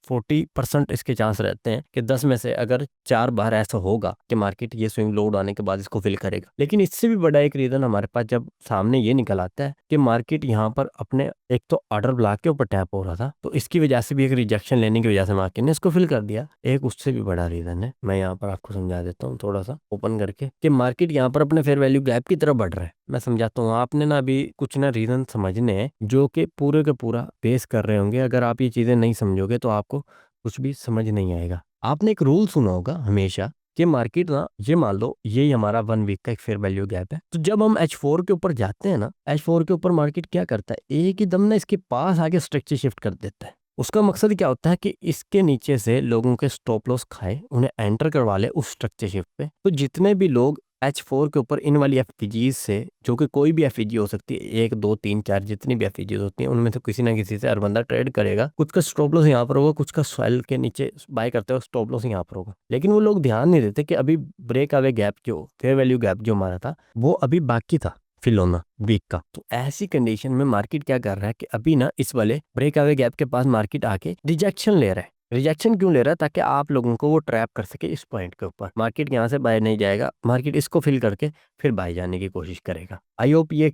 40% इसके चांस रहते हैं कि 10 में से अगर 4 बार ऐसा होगा कि मार्केट ये स्विंग लोड आने के बाद इसको फिल करेगा। लेकिन इससे भी बड़ा एक रीजन हमारे पास जब सामने ये निकल आता है कि मार्केट यहाँ पर अपने एक तो ऑर्डर ब्लॉक के ऊपर टैप हो रहा था, तो इसकी वजह से भी एक रिजेक्शन लेने की वजह से मार्केट ने इसको फिल कर दिया। एक उससे भी बड़ा रीजन है, मैं यहाँ पर आपको समझा देता हूँ थोड़ा सा ओपन करके कि मार्केट यहाँ पर अपने फेयर वैल्यू गैप की तरफ बढ़ रहा है। मैं समझाता हूँ, आपने ना अभी कुछ ना रीजन समझने हैं जो कि पूरे के पूरा बेस कर रहे होंगे। अगर आप ये चीजें नहीं समझोगे तो आपको कुछ भी समझ नहीं आएगा। आपने एक रूल सुना होगा हमेशा कि मार्केट ना, ये मान लो ये हमारा 1 वीक का एक फेयर वैल्यू गैप है, तो जब हम H4 के ऊपर जाते हैं ना, H4 के ऊपर मार्केट क्या करता है, एक ही दम ना इसके पास आके स्ट्रक्चर शिफ्ट कर देता है। उसका मकसद क्या होता है कि इसके नीचे से लोगों के स्टॉप लॉस खाए, उन्हें एंटर करवा ले उस स्ट्रक्चर शिफ्ट पे। तो जितने भी लोग H4 के ऊपर इन वाली एफपीजीज से, जो कि कोई भी एफपीजी हो सकती है, 1 2 3 4 जितनी भी एफपीजीज होती हैं, उनमें से किसी ना किसी से हर बंदा ट्रेड करेगा। कुछ का स्टॉप लॉस यहाँ पर होगा, कुछ का स्वेल के नीचे बाय करते हुए स्टॉप लॉस यहाँ पर होगा। लेकिन वो लोग ध्यान नहीं देते कि अभी ब्रेक अवे गैप जो फेयर वैल्यू गैप जो हमारा था वो अभी बाकी था फिल होना वीक का। तो ऐसी कंडीशन में मार्केट क्या कर रहा है कि अभी ना इस वाले ब्रेक अवे गैप के पास मार्केट आके रिजेक्शन ले रहा है। रिजेक्शन क्यों ले रहा है? ताकि आप लोगों को वो ट्रैप कर सके इस पॉइंट के ऊपर। मार्केट यहाँ से बाय नहीं जाएगा, मार्केट इसको फिल करके फिर बाय जाने की कोशिश करेगा। आई होप ये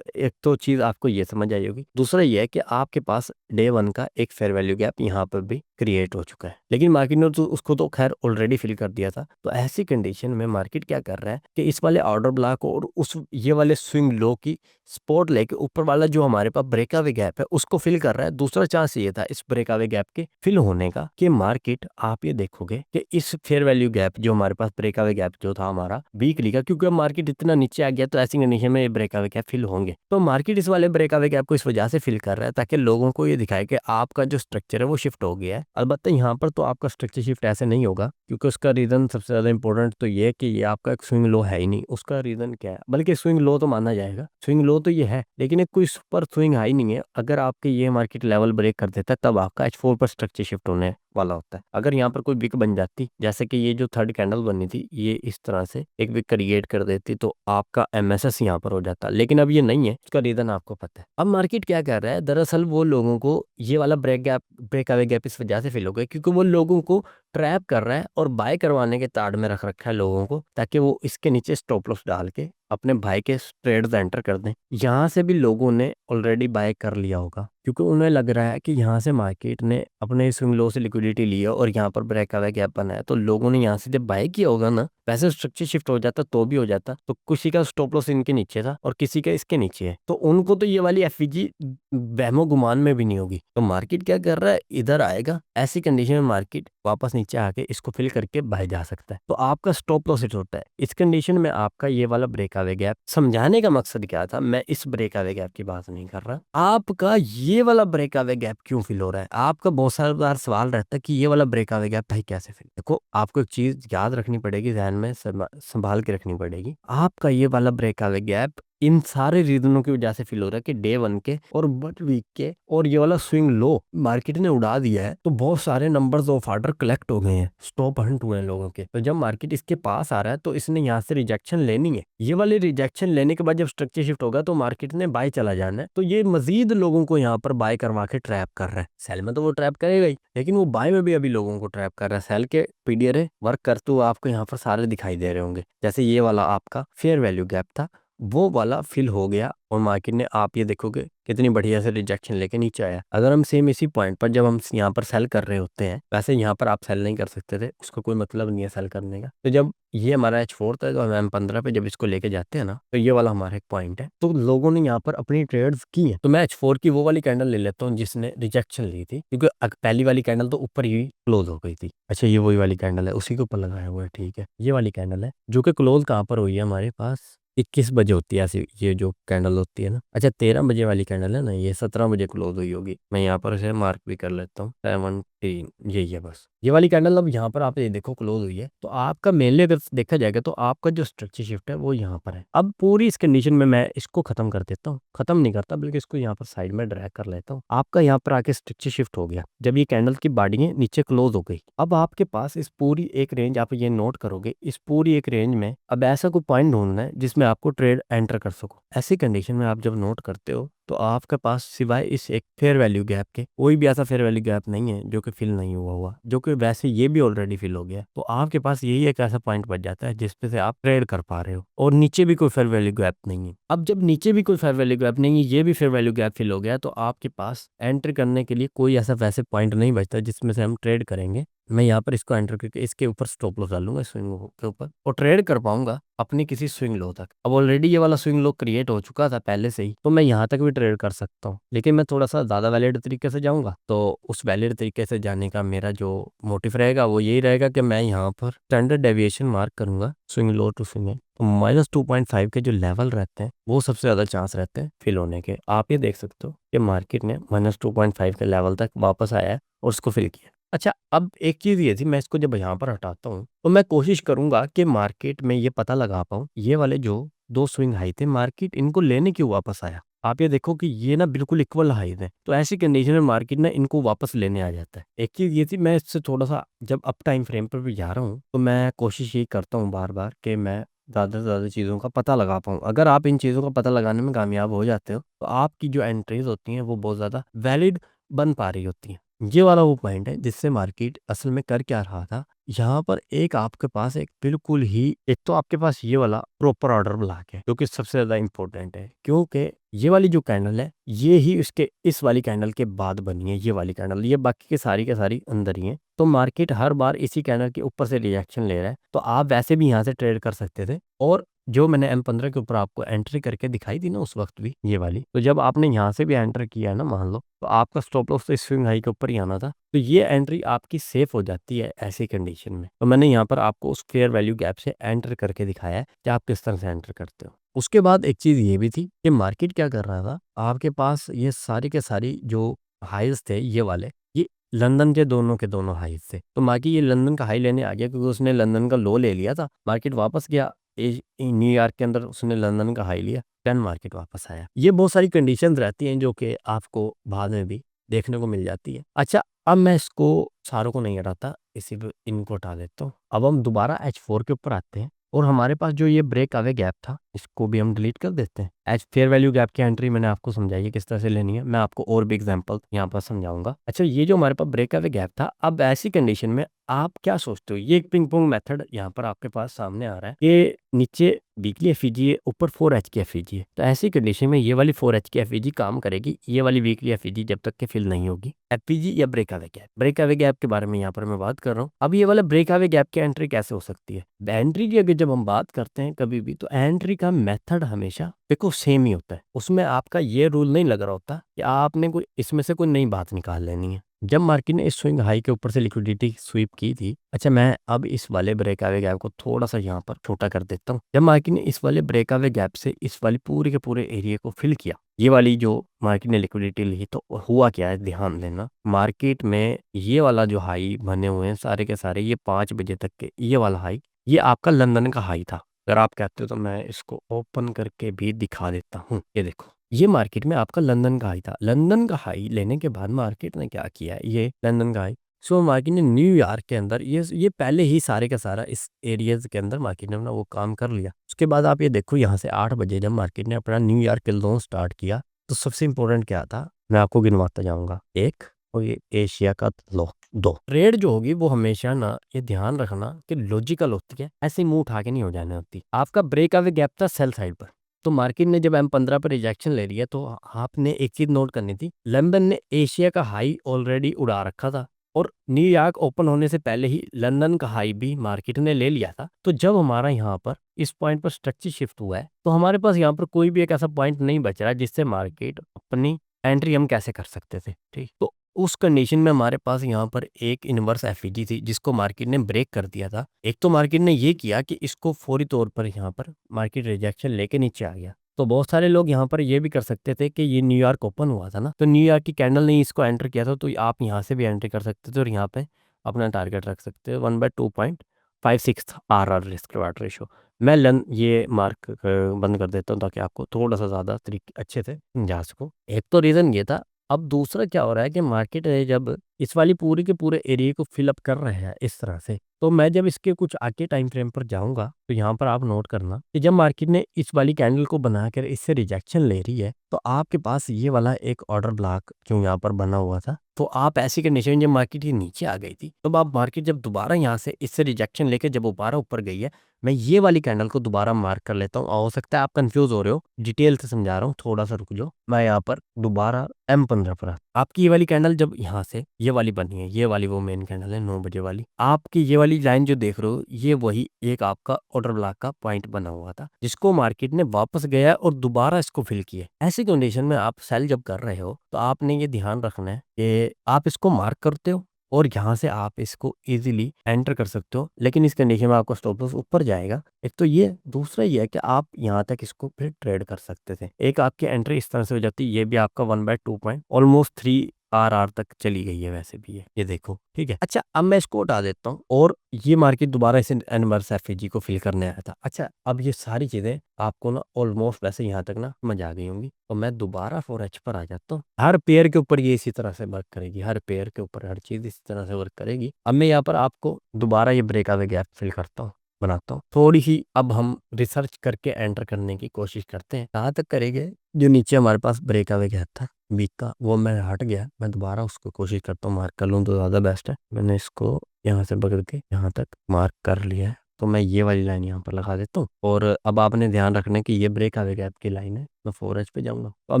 एक तो चीज़ आपको ये समझ आई होगी। दूसरा ये है कि आपके पास डे वन का एक फेयर वैल्यू गैप यहाँ पर भी क्रिएट हो चुका है, लेकिन मार्केट ने तो उसको तो खैर ऑलरेडी फिल कर दिया था। तो ऐसी कंडीशन में मार्केट क्या कर रहा है कि इस वाले ऑर्डर ब्लॉक और उस ये वाले स्विंग लो की सपोर्ट लेके ऊपर वाला जो हमारे पास ब्रेकअवे गैप है उसको फिल कर रहा है। दूसरा चांस ये था इस ब्रेकअवे गैप के फिल होने का कि मार्केट, आप ये देखोगे कि इस फेयर वैल्यू गैप जो हमारे पास ब्रेकअवे गैप जो था हमारा वीकली का, क्योंकि अब मार्केट इतना नीचे आ गया तो ऐसी कंडीशन में ये ब्रेकअवे गैप फिल होंगे। तो मार्केट इस वाले ब्रेकअवे गैप को इस वजह से फिल कर रहा है ताकि लोगों को ये दिखाए कि आपका जो स्ट्रक्चर है वो शिफ्ट हो गया है। अलबत्ता यहाँ पर तो आपका स्ट्रक्चर शिफ्ट ऐसे नहीं होगा, क्योंकि उसका रीजन सबसे ज्यादा इंपॉर्टेंट तो ये है कि ये आपका एक स्विंग लो है ही नहीं। उसका रीजन क्या है? बल्कि स्विंग लो तो माना जाएगा, स्विंग लो तो ये है, लेकिन एक कोई सुपर स्विंग हाई नहीं है। अगर आपके ये मार्केट लेवल ब्रेक कर देता है तब आपका H4 पर स्ट्रक्चर शिफ्ट होने वाला होता है। अगर यहाँ पर कोई विक बन जाती, जैसे कि ये जो थर्ड कैंडल बनी थी, ये इस तरह से एक विक क्रिएट कर देती तो आपका MSS यहाँ पर हो जाता, लेकिन अब ये नहीं है। उसका रीजन आपको पता है। अब मार्केट क्या कर रहा है, दरअसल वो लोगों को ये वाला ब्रेक अवे गैप इस वजह से फिल हो गया क्योंकि वो लोगों को ट्रैप कर रहा है और बाय करवाने के ताड़ में रख रखा है लोगों को, ताकि वो इसके नीचे स्टॉप लॉस डाल के अपने भाई के ट्रेड्स एंटर कर दें। यहाँ से भी लोगों ने ऑलरेडी बाय कर लिया होगा, क्योंकि उन्हें लग रहा है कि यहाँ से मार्केट ने अपने स्विंग लो से लिक्विडिटी लिया और यहाँ पर ब्रेकअवे गैप बनाया, तो लोगों ने यहाँ से जब बाय किया होगा ना, वैसे स्ट्रक्चर शिफ्ट हो जाता तो भी हो जाता। तो किसी का स्टॉप लॉस इनके नीचे था और किसी का इसके नीचे है, तो उनको तो ये वाली एफईजी वहमो गुमान में भी नहीं होगी। तो मार्केट क्या कर रहा है, इधर आएगा, ऐसी कंडीशन में मार्केट वापस नीचे आके इसको फिल करके बाहर जा सकता है। तो आपका स्टॉप लॉस हिट होता है इस कंडीशन में। आपका ये वाला ब्रेकअवे गैप, समझाने का मकसद क्या था, मैं इस ब्रेकअवे गैप की बात नहीं कर रहा। आपका ये वाला ब्रेकअवे गैप क्यों फिल हो रहा है? आपका बहुत सारा बार सवाल रहता है कि ये वाला ब्रेकअवे गैप भाई कैसे फिल। देखो, आपको एक चीज याद रखनी पड़ेगी, ध्यान में संभाल के रखनी पड़ेगी। आपका ये वाला ब्रेकअवे गैप इन सारे रीजनों की वजह से फील हो रहा है कि डे वन के और बट वीक के और ये वाला स्विंग लो मार्केट ने उड़ा दिया है। तो बहुत सारे नंबर्स ऑफ ऑर्डर कलेक्ट हो गए हैं, स्टॉप हंट हुए हैं लोगों के। तो जब मार्केट इसके पास आ रहा है तो इसने यहाँ से रिजेक्शन लेनी है। ये वाले रिजेक्शन लेने के बाद जब स्ट्रक्चर शिफ्ट होगा तो मार्केट ने बाय चला जाना है। तो ये मजीद लोगों को यहाँ पर बाय करवा के ट्रैप कर रहा है। सेल में तो वो ट्रैप करेगा ही, लेकिन वो बाय में भी अभी लोगों को ट्रैप कर रहा है। सेल के पीडीआर वर्क करते हुए आपको यहाँ पर सारे दिखाई दे रहे होंगे। जैसे ये वाला आपका फेयर वैल्यू गैप था, वो वाला फिल हो गया और मार्केट ने, आप ये देखोगे कितनी बढ़िया से रिजेक्शन लेके नीचे आया। अगर हम सेम इसी पॉइंट पर जब हम यहाँ पर सेल कर रहे होते हैं, वैसे यहाँ पर आप सेल नहीं कर सकते थे, उसका कोई मतलब नहीं है सेल करने का। तो जब ये हमारा H4 था तो हम M15 पे जब इसको लेके जाते हैं ना, तो ये वाला हमारा एक पॉइंट है। तो लोगों ने यहाँ पर अपनी ट्रेड्स की हैं। तो मैं H4 की वो वाली कैंडल ले लेता हूँ जिसने रिजेक्शन ली थी, क्योंकि पहली वाली कैंडल तो ऊपर ही क्लोज हो गई थी। अच्छा, ये वही वाली कैंडल है, उसी के ऊपर लगाया हुआ है, ठीक है। ये वाली कैंडल है जो कि क्लोज कहाँ पर हुई है हमारे पास, 21 बजे होती है ऐसी ये जो कैंडल होती है ना। अच्छा, 13 बजे वाली कैंडल है ना, ये 17 बजे क्लोज हुई होगी। मैं यहाँ पर इसे मार्क भी कर लेता हूँ, 17, यही है बस ये वाली कैंडल। अब यहाँ पर आप ये देखो क्लोज हुई है। तो आपका मेनली अगर देखा जाएगा तो आपका जो स्ट्रक्चर शिफ्ट है वो यहाँ पर है। अब पूरी इस कंडीशन में मैं इसको खत्म कर देता हूँ, खत्म नहीं करता बल्कि इसको यहाँ पर साइड में ड्रैग कर लेता हूँ। आपका यहाँ पर आके स्ट्रक्चर शिफ्ट हो गया जब ये कैंडल की बॉडी नीचे क्लोज हो गई। अब आपके पास इस पूरी एक रेंज, आप ये नोट करोगे, इस पूरी एक रेंज में अब ऐसा कोई पॉइंट ढूंढना है जिसमें आपको ट्रेड एंटर कर सको। ऐसी कंडीशन में आप जब नोट करते हो तो आपके पास सिवाय इस एक फेयर वैल्यू गैप के कोई भी ऐसा फेयर वैल्यू गैप नहीं है जो कि फिल नहीं हुआ, जो कि वैसे ये भी ऑलरेडी फिल हो गया। तो आपके पास यही एक ऐसा पॉइंट बच जाता है जिसपे से आप ट्रेड कर पा रहे हो और नीचे भी कोई फेयर वैल्यू गैप नहीं है। अब जब नीचे भी कोई फेयर वैल्यू गैप नहीं है, ये भी फेयर वैल्यू गैप फिल हो गया, तो आपके पास एंटर करने के लिए कोई ऐसा वैसे पॉइंट नहीं बचता जिसमें से हम ट्रेड करेंगे। मैं यहाँ पर इसको एंटर करके इसके ऊपर स्टॉप लॉस डालूंगा, स्विंग के ऊपर, और ट्रेड कर पाऊंगा अपनी किसी स्विंग लो तक। अब ऑलरेडी ये वाला स्विंग लो क्रिएट हो चुका था पहले से ही, तो मैं यहाँ तक भी ट्रेड कर सकता हूँ। लेकिन मैं थोड़ा सा ज़्यादा वैलिड तरीके से जाऊँगा। तो उस वैलिड तरीके से जाने का मेरा जो मोटिव रहेगा वो यही रहेगा कि मैं यहाँ पर स्टैंडर्ड डेविएशन मार्क करूंगा स्विंग लो टू स्विंग। तो -2.5 के जो लेवल रहते हैं वो सबसे ज़्यादा चांस रहते हैं फिल होने के। आप ये देख सकते हो कि मार्केट ने -2.5 के लेवल तक वापस आया है और उसको फिल किया। अच्छा, अब एक चीज़ ये थी, मैं इसको जब यहाँ पर हटाता हूँ तो मैं कोशिश करूंगा कि मार्केट में ये पता लगा पाऊँ ये वाले जो दो स्विंग हाई थे, मार्केट इनको लेने क्यों वापस आया। आप ये देखो कि ये ना बिल्कुल इक्वल हाई है, तो ऐसी कंडीशन में मार्केट ना इनको वापस लेने आ जाता है। एक चीज़ ये थी, मैं इससे थोड़ा सा जब अप टाइम फ्रेम पर भी जा रहा हूँ तो मैं कोशिश ये करता हूँ बार बार कि मैं ज़्यादा से ज़्यादा चीज़ों का पता लगा पाऊँ। अगर आप इन चीज़ों का पता लगाने में कामयाब हो जाते हो तो आपकी जो एंट्रीज होती हैं वो बहुत ज़्यादा वैलिड बन पा रही होती हैं। ये वाला वो पॉइंट है जिससे मार्केट असल में कर क्या रहा था। यहाँ पर एक आपके पास एक बिल्कुल ही, एक तो आपके पास ये वाला प्रॉपर ऑर्डर ब्लॉक है जो कि सबसे ज्यादा इंपॉर्टेंट है, क्योंकि ये वाली जो कैंडल है ये ही उसके इस वाली कैंडल के बाद बनी है। ये वाली कैंडल, ये बाकी के सारी अंदर ही है। तो मार्केट हर बार इसी कैंडल के ऊपर से रिएक्शन ले रहा है, तो आप वैसे भी यहाँ से ट्रेड कर सकते थे। और जो मैंने M15 के ऊपर आपको एंट्री करके दिखाई थी ना उस वक्त भी ये वाली, तो जब आपने यहाँ से भी एंटर किया ना मान लो, तो आपका स्टॉप लॉस तो इस स्विंग हाई के ऊपर ही आना था। तो ये एंट्री आपकी सेफ हो जाती है ऐसी कंडीशन में। तो मैंने यहाँ पर आपको उस फेयर वैल्यू गैप से एंटर करके दिखाया है कि आप किस तरह से एंटर करते हो। उसके बाद एक चीज ये भी थी कि मार्केट क्या कर रहा था, आपके पास ये सारी के सारी जो हाइज थे ये वाले, ये लंदन के दोनों हाइज थे। तो मार्केट ये लंदन का हाई लेने आ गया क्योंकि उसने लंदन का लो ले लिया था। मार्केट वापस गया न्यूयॉर्क के अंदर, उसने लंदन का हाई लिया, देन मार्केट वापस आया। ये बहुत सारी कंडीशंस रहती हैं जो कि आपको बाद में भी देखने को मिल जाती है। अच्छा, अब मैं इसको सारों को नहीं हटाता, इसी पे इनको हटा देता हूँ। अब हम दोबारा H4 के ऊपर आते हैं और हमारे पास जो ये ब्रेक अवे गैप था इसको भी हम डिलीट कर देते हैं। एज फेयर वैल्यू गैप की एंट्री मैंने आपको समझाई है किस तरह से लेनी है, मैं आपको और भी एग्जांपल यहाँ पर समझाऊंगा। अच्छा, ये जो हमारे पास ब्रेक अवे गैप था, अब ऐसी कंडीशन में आप क्या सोचते हो, ये एक पिंग पोंग मेथड यहाँ पर आपके पास सामने आ रहा है कि नीचे वीकली एफईजी है, ऊपर 4H की एफईजी है। तो ऐसी कंडीशन में ये वाली 4H की एफईजी काम करेगी, ये वाली वीकली एफईजी जब तक के फिल नहीं होगी। एफईजी या break away gap, break away gap के बारे में यहाँ पर मैं बात कर रहा हूँ। अब ये वाला ब्रेक अवे गैप की एंट्री कैसे हो सकती है, एंट्री की अगर जब हम बात करते हैं कभी भी, तो एंट्री का मेथड हमेशा देखो सेम ही होता है। उसमें आपका ये रूल नहीं लग रहा होता कि आपने कोई इसमें से कोई नई बात निकाल लेनी है। जब मार्केट ने इस स्विंग हाई के ऊपर से लिक्विडिटी स्वीप की थी, अच्छा मैं अब इस वाले ब्रेक अवे गैप को थोड़ा सा यहाँ पर छोटा कर देता हूँ। जब मार्केट ने इस वाले ब्रेक अवे गैप से इस वाली पूरे के पूरे एरिया को फिल किया, ये वाली जो मार्केट ने लिक्विडिटी ली, तो हुआ क्या है ध्यान देना। मार्केट में ये वाला जो हाई बने हुए हैं सारे के सारे, ये 5 बजे तक के ये वाला हाई, ये आपका लंदन का हाई था। अगर आप कहते हो तो मैं इसको ओपन करके भी दिखा देता हूँ। ये देखो, ये मार्केट में आपका लंदन का हाई था। लंदन का हाई लेने के बाद मार्केट ने क्या किया है, ये लंदन का हाई, सो मार्केट ने न्यूयॉर्क के अंदर ये पहले ही सारे का सारा इस एरियाज के अंदर मार्केट ने अपना वो काम कर लिया। उसके बाद आप ये देखो, यहाँ से 8 बजे जब मार्केट ने अपना न्यूयॉर्क के लोन स्टार्ट किया, तो सबसे इंपॉर्टेंट क्या था मैं आपको गिनवाता जाऊंगा। एक, और ये एशिया का लो, 2। ट्रेड जो होगी वो हमेशा ना ये ध्यान रखना कि लॉजिकल होती है, ऐसे मुंह उठा के नहीं हो जाने होती। आपका ब्रेक अवे गैप था सेल साइड पर, तो मार्केट ने जब M15 पर रिजेक्शन ले लिया, तो आपने एक चीज नोट करनी थी, लंदन ने एशिया का हाई ऑलरेडी उड़ा रखा था और न्यूयॉर्क ओपन होने से पहले ही लंदन का हाई भी मार्केट ने ले लिया था। तो जब हमारा यहाँ पर इस पॉइंट पर स्ट्रक्चर शिफ्ट हुआ है, तो हमारे पास यहाँ पर कोई भी एक ऐसा पॉइंट नहीं बच रहा है जिससे मार्केट अपनी एंट्री हम कैसे कर सकते थे। ठीक, तो उस कंडीशन में हमारे पास यहाँ पर एक इनवर्स एफईजी थी जिसको मार्केट ने ब्रेक कर दिया था। एक तो मार्केट ने ये किया कि इसको फौरी तौर पर यहाँ पर मार्केट रिजेक्शन लेके नीचे आ गया। तो बहुत सारे लोग यहाँ पर ये भी कर सकते थे कि ये न्यूयॉर्क ओपन हुआ था ना, तो न्यूयॉर्क की कैंडल ने इसको एंटर किया था, तो आप यहाँ से भी एंट्री कर सकते थे और यहाँ पे अपना टारगेट रख सकते हो 1/2.56 RR रिस्क रिवार्ड रेशो। मैं ये मार्क बंद कर देता हूँ ताकि आपको थोड़ा सा ज़्यादा तरीके अच्छे से समझा सकूँ। एक तो रीज़न ये था। अब दूसरा क्या हो रहा है कि मार्केट है जब इस वाली पूरी के पूरे एरिया को फिल अप कर रहे हैं इस तरह से, तो मैं जब इसके कुछ आगे टाइम फ्रेम पर जाऊंगा, तो यहाँ पर आप नोट करना कि जब मार्केट ने इस वाली कैंडल को बनाकर इससे रिजेक्शन ले रही है, तो आपके पास ये वाला एक ऑर्डर ब्लॉक जो यहाँ पर बना हुआ था, तो आप ऐसी कंडीशन जब मार्केट ये नीचे आ गई थी, तो आप मार्केट जब दोबारा यहाँ से इससे रिजेक्शन लेके जब दोबारा ऊपर गई है, मैं ये वाली कैंडल को दोबारा मार्क कर लेता हूँ। हो सकता है आप कंफ्यूज हो रहे हो, डिटेल से समझा रहा हूँ, थोड़ा सा रुक जाओ। मैं यहाँ पर दोबारा M15 पर आपकी ये वाली कैंडल जब यहाँ से ये वाली बनी है, ये वाली वो मेन कैंडल है 9 बजे वाली, आपकी ये वाली लाइन जो देख रहे हो, ये वही एक आपका ऑर्डर ब्लॉक का पॉइंट बना हुआ था जिसको मार्केट ने वापस गया और दोबारा इसको फिल किया। ऐसी कंडीशन में आप सेल जब कर रहे हो, तो आपने ये ध्यान रखना है कि आप इसको मार्क करते हो और यहाँ से आप इसको इजीली एंटर कर सकते हो, लेकिन इस कंडीशन में आपका स्टॉप लॉस ऊपर जाएगा। एक तो ये, दूसरा ये है कि आप यहाँ तक इसको फिर ट्रेड कर सकते थे। एक आपकी एंट्री इस तरह से हो जाती है, ये भी आपका 1/2 पॉइंट ऑलमोस्ट 3 RR तक चली गई है वैसे भी ये देखो। ठीक है, अच्छा अब मैं इसको हटा देता हूँ और ये मार्केट दोबारा इसे इनवर्स एफईजी को फिल करने आया था। अच्छा, अब ये सारी चीजें आपको ना ऑलमोस्ट वैसे यहाँ तक ना समझ आ गई होंगी, तो मैं दोबारा 4H पर आ जाता हूँ। हर पेयर के ऊपर ये इसी तरह से वर्क करेगी, हर पेयर के ऊपर हर चीज इसी तरह से वर्क करेगी। अब मैं यहाँ पर आपको दोबारा ये ब्रेक आवे गैप फिल करता हूँ, बनाता हूँ थोड़ी ही। अब हम रिसर्च करके एंटर करने की कोशिश करते हैं। कहाँ तक करेंगे, जो नीचे हमारे पास ब्रेक आवे गैप था वीक का, वो मैं हट गया, मैं दोबारा उसको कोशिश करता हूँ मार्क कर लूँ तो ज़्यादा बेस्ट है। मैंने इसको यहाँ से पकड़ के यहाँ तक मार्क कर लिया है, तो मैं ये वाली लाइन यहाँ पर लगा देता हूँ। और अब आपने ध्यान रखना है कि ये ब्रेक आवे गैप की लाइन है, मैं 4H पे जाऊँगा। तो अब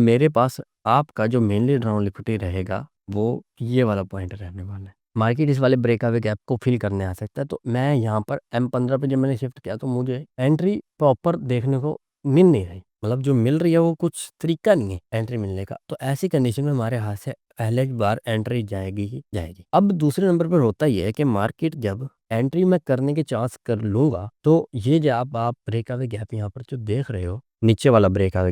मेरे पास आपका जो मेनली डाउन लिक्विडिटी रहेगा वो ये वाला पॉइंट रहने वाला है। मार्केट इस वाले ब्रेक आवे गैप को फिल करने आ सकता है, तो मैं यहाँ पर M15 पे जब मैंने शिफ्ट किया तो मुझे एंट्री प्रॉपर देखने को मिल नहीं रही, मतलब जो मिल रही है वो कुछ तरीका नहीं है एंट्री मिलने का। तो ऐसी कंडीशन में हमारे हाथ से पहले बार एंट्री जाएगी ही जाएगी। अब दूसरे नंबर पर होता ही है कि मार्केट जब एंट्री में करने के चांस कर लूंगा, तो ये जो आप ब्रेक आवे गैप यहाँ पर जो देख रहे हो, नीचे वाला ब्रेक आवे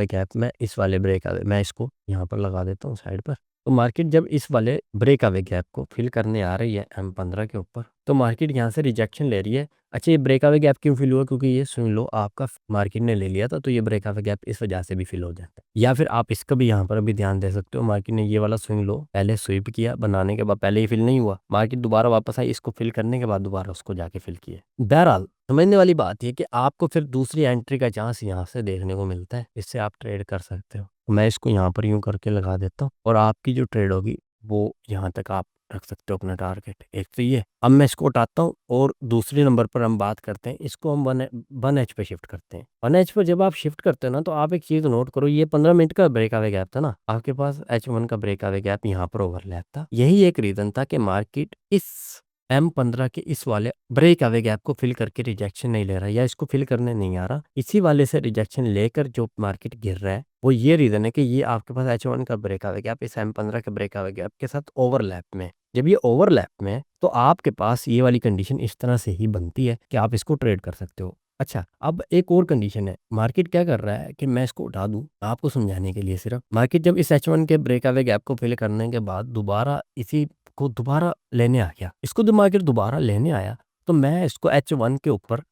गैप में इस वाले ब्रेक आवे, मैं इसको यहाँ पर लगा देता हूँ साइड पर। तो मार्केट जब इस वाले ब्रेक आवे गैप को फिल करने आ रही है M15 के ऊपर, तो मार्केट यहाँ से रिजेक्शन ले रही है। अच्छा, ये ब्रेक आवे गैप क्यों फिल हुआ? क्योंकि ये सुन लो आपका मार्केट ने ले लिया था, तो ये ब्रेक आवे गैप इस वजह से भी फिल हो जाता है। या फिर आप इसका भी यहाँ पर अभी ध्यान दे सकते हो, मार्केट ने ये वाला स्विंग लो पहले स्वीप किया, बनाने के बाद पहले ही फिल नहीं हुआ, मार्केट दोबारा वापस आई, इसको फिल करने के बाद दोबारा उसको जाके फिल किया। बहरहाल समझने वाली बात ये कि आपको फिर दूसरी एंट्री का चांस यहाँ से देखने को मिलता है, इससे आप ट्रेड कर सकते हो। तो मैं इसको यहाँ पर यूं करके लगा देता हूँ, और आपकी जो ट्रेड होगी वो यहाँ तक आप रख सकते हो अपना टारगेट। एक तो ये, अब मैं इसको उठाता हूँ और दूसरे नंबर पर हम बात करते हैं, इसको हम 1H पे शिफ्ट करते हैं। 1H पर जब आप शिफ्ट करते हो ना, तो आप एक चीज़ नोट करो, ये 15 मिनट का ब्रेक आवे गैप था ना, आपके पास H1 का ब्रेक आवे गैप यहाँ पर ओवरलैप था। यही एक रीज़न था कि मार्केट इस M15 के इस वाले ब्रेक आवे गैप को फिल करके रिजेक्शन नहीं ले रहा, या इसको फिल करने नहीं आ रहा, इसी वाले से रिजेक्शन लेकर जो मार्केट गिर रहा है, वो ये रीज़न है कि ये आपके पास H1 का ब्रेक आवे गैप इस M15 के ब्रेक आवे गैप के साथ ओवरलैप में है। जब ये ओवरलैप में है, तो आपके पास ये वाली कंडीशन इस तरह से ही बनती है कि आप इसको ट्रेड कर सकते हो। अच्छा, अब एक और कंडीशन है, मार्केट क्या कर रहा है कि मैं इसको उठा दूं आपको समझाने के लिए सिर्फ। मार्केट जब इस H1 के ब्रेक आवे गैप को फिल करने के बाद दोबारा इसी को दोबारा लेने आ गया, इसको जब मार्केट दोबारा लेने आया, तो मैं इसको H1 के ऊपर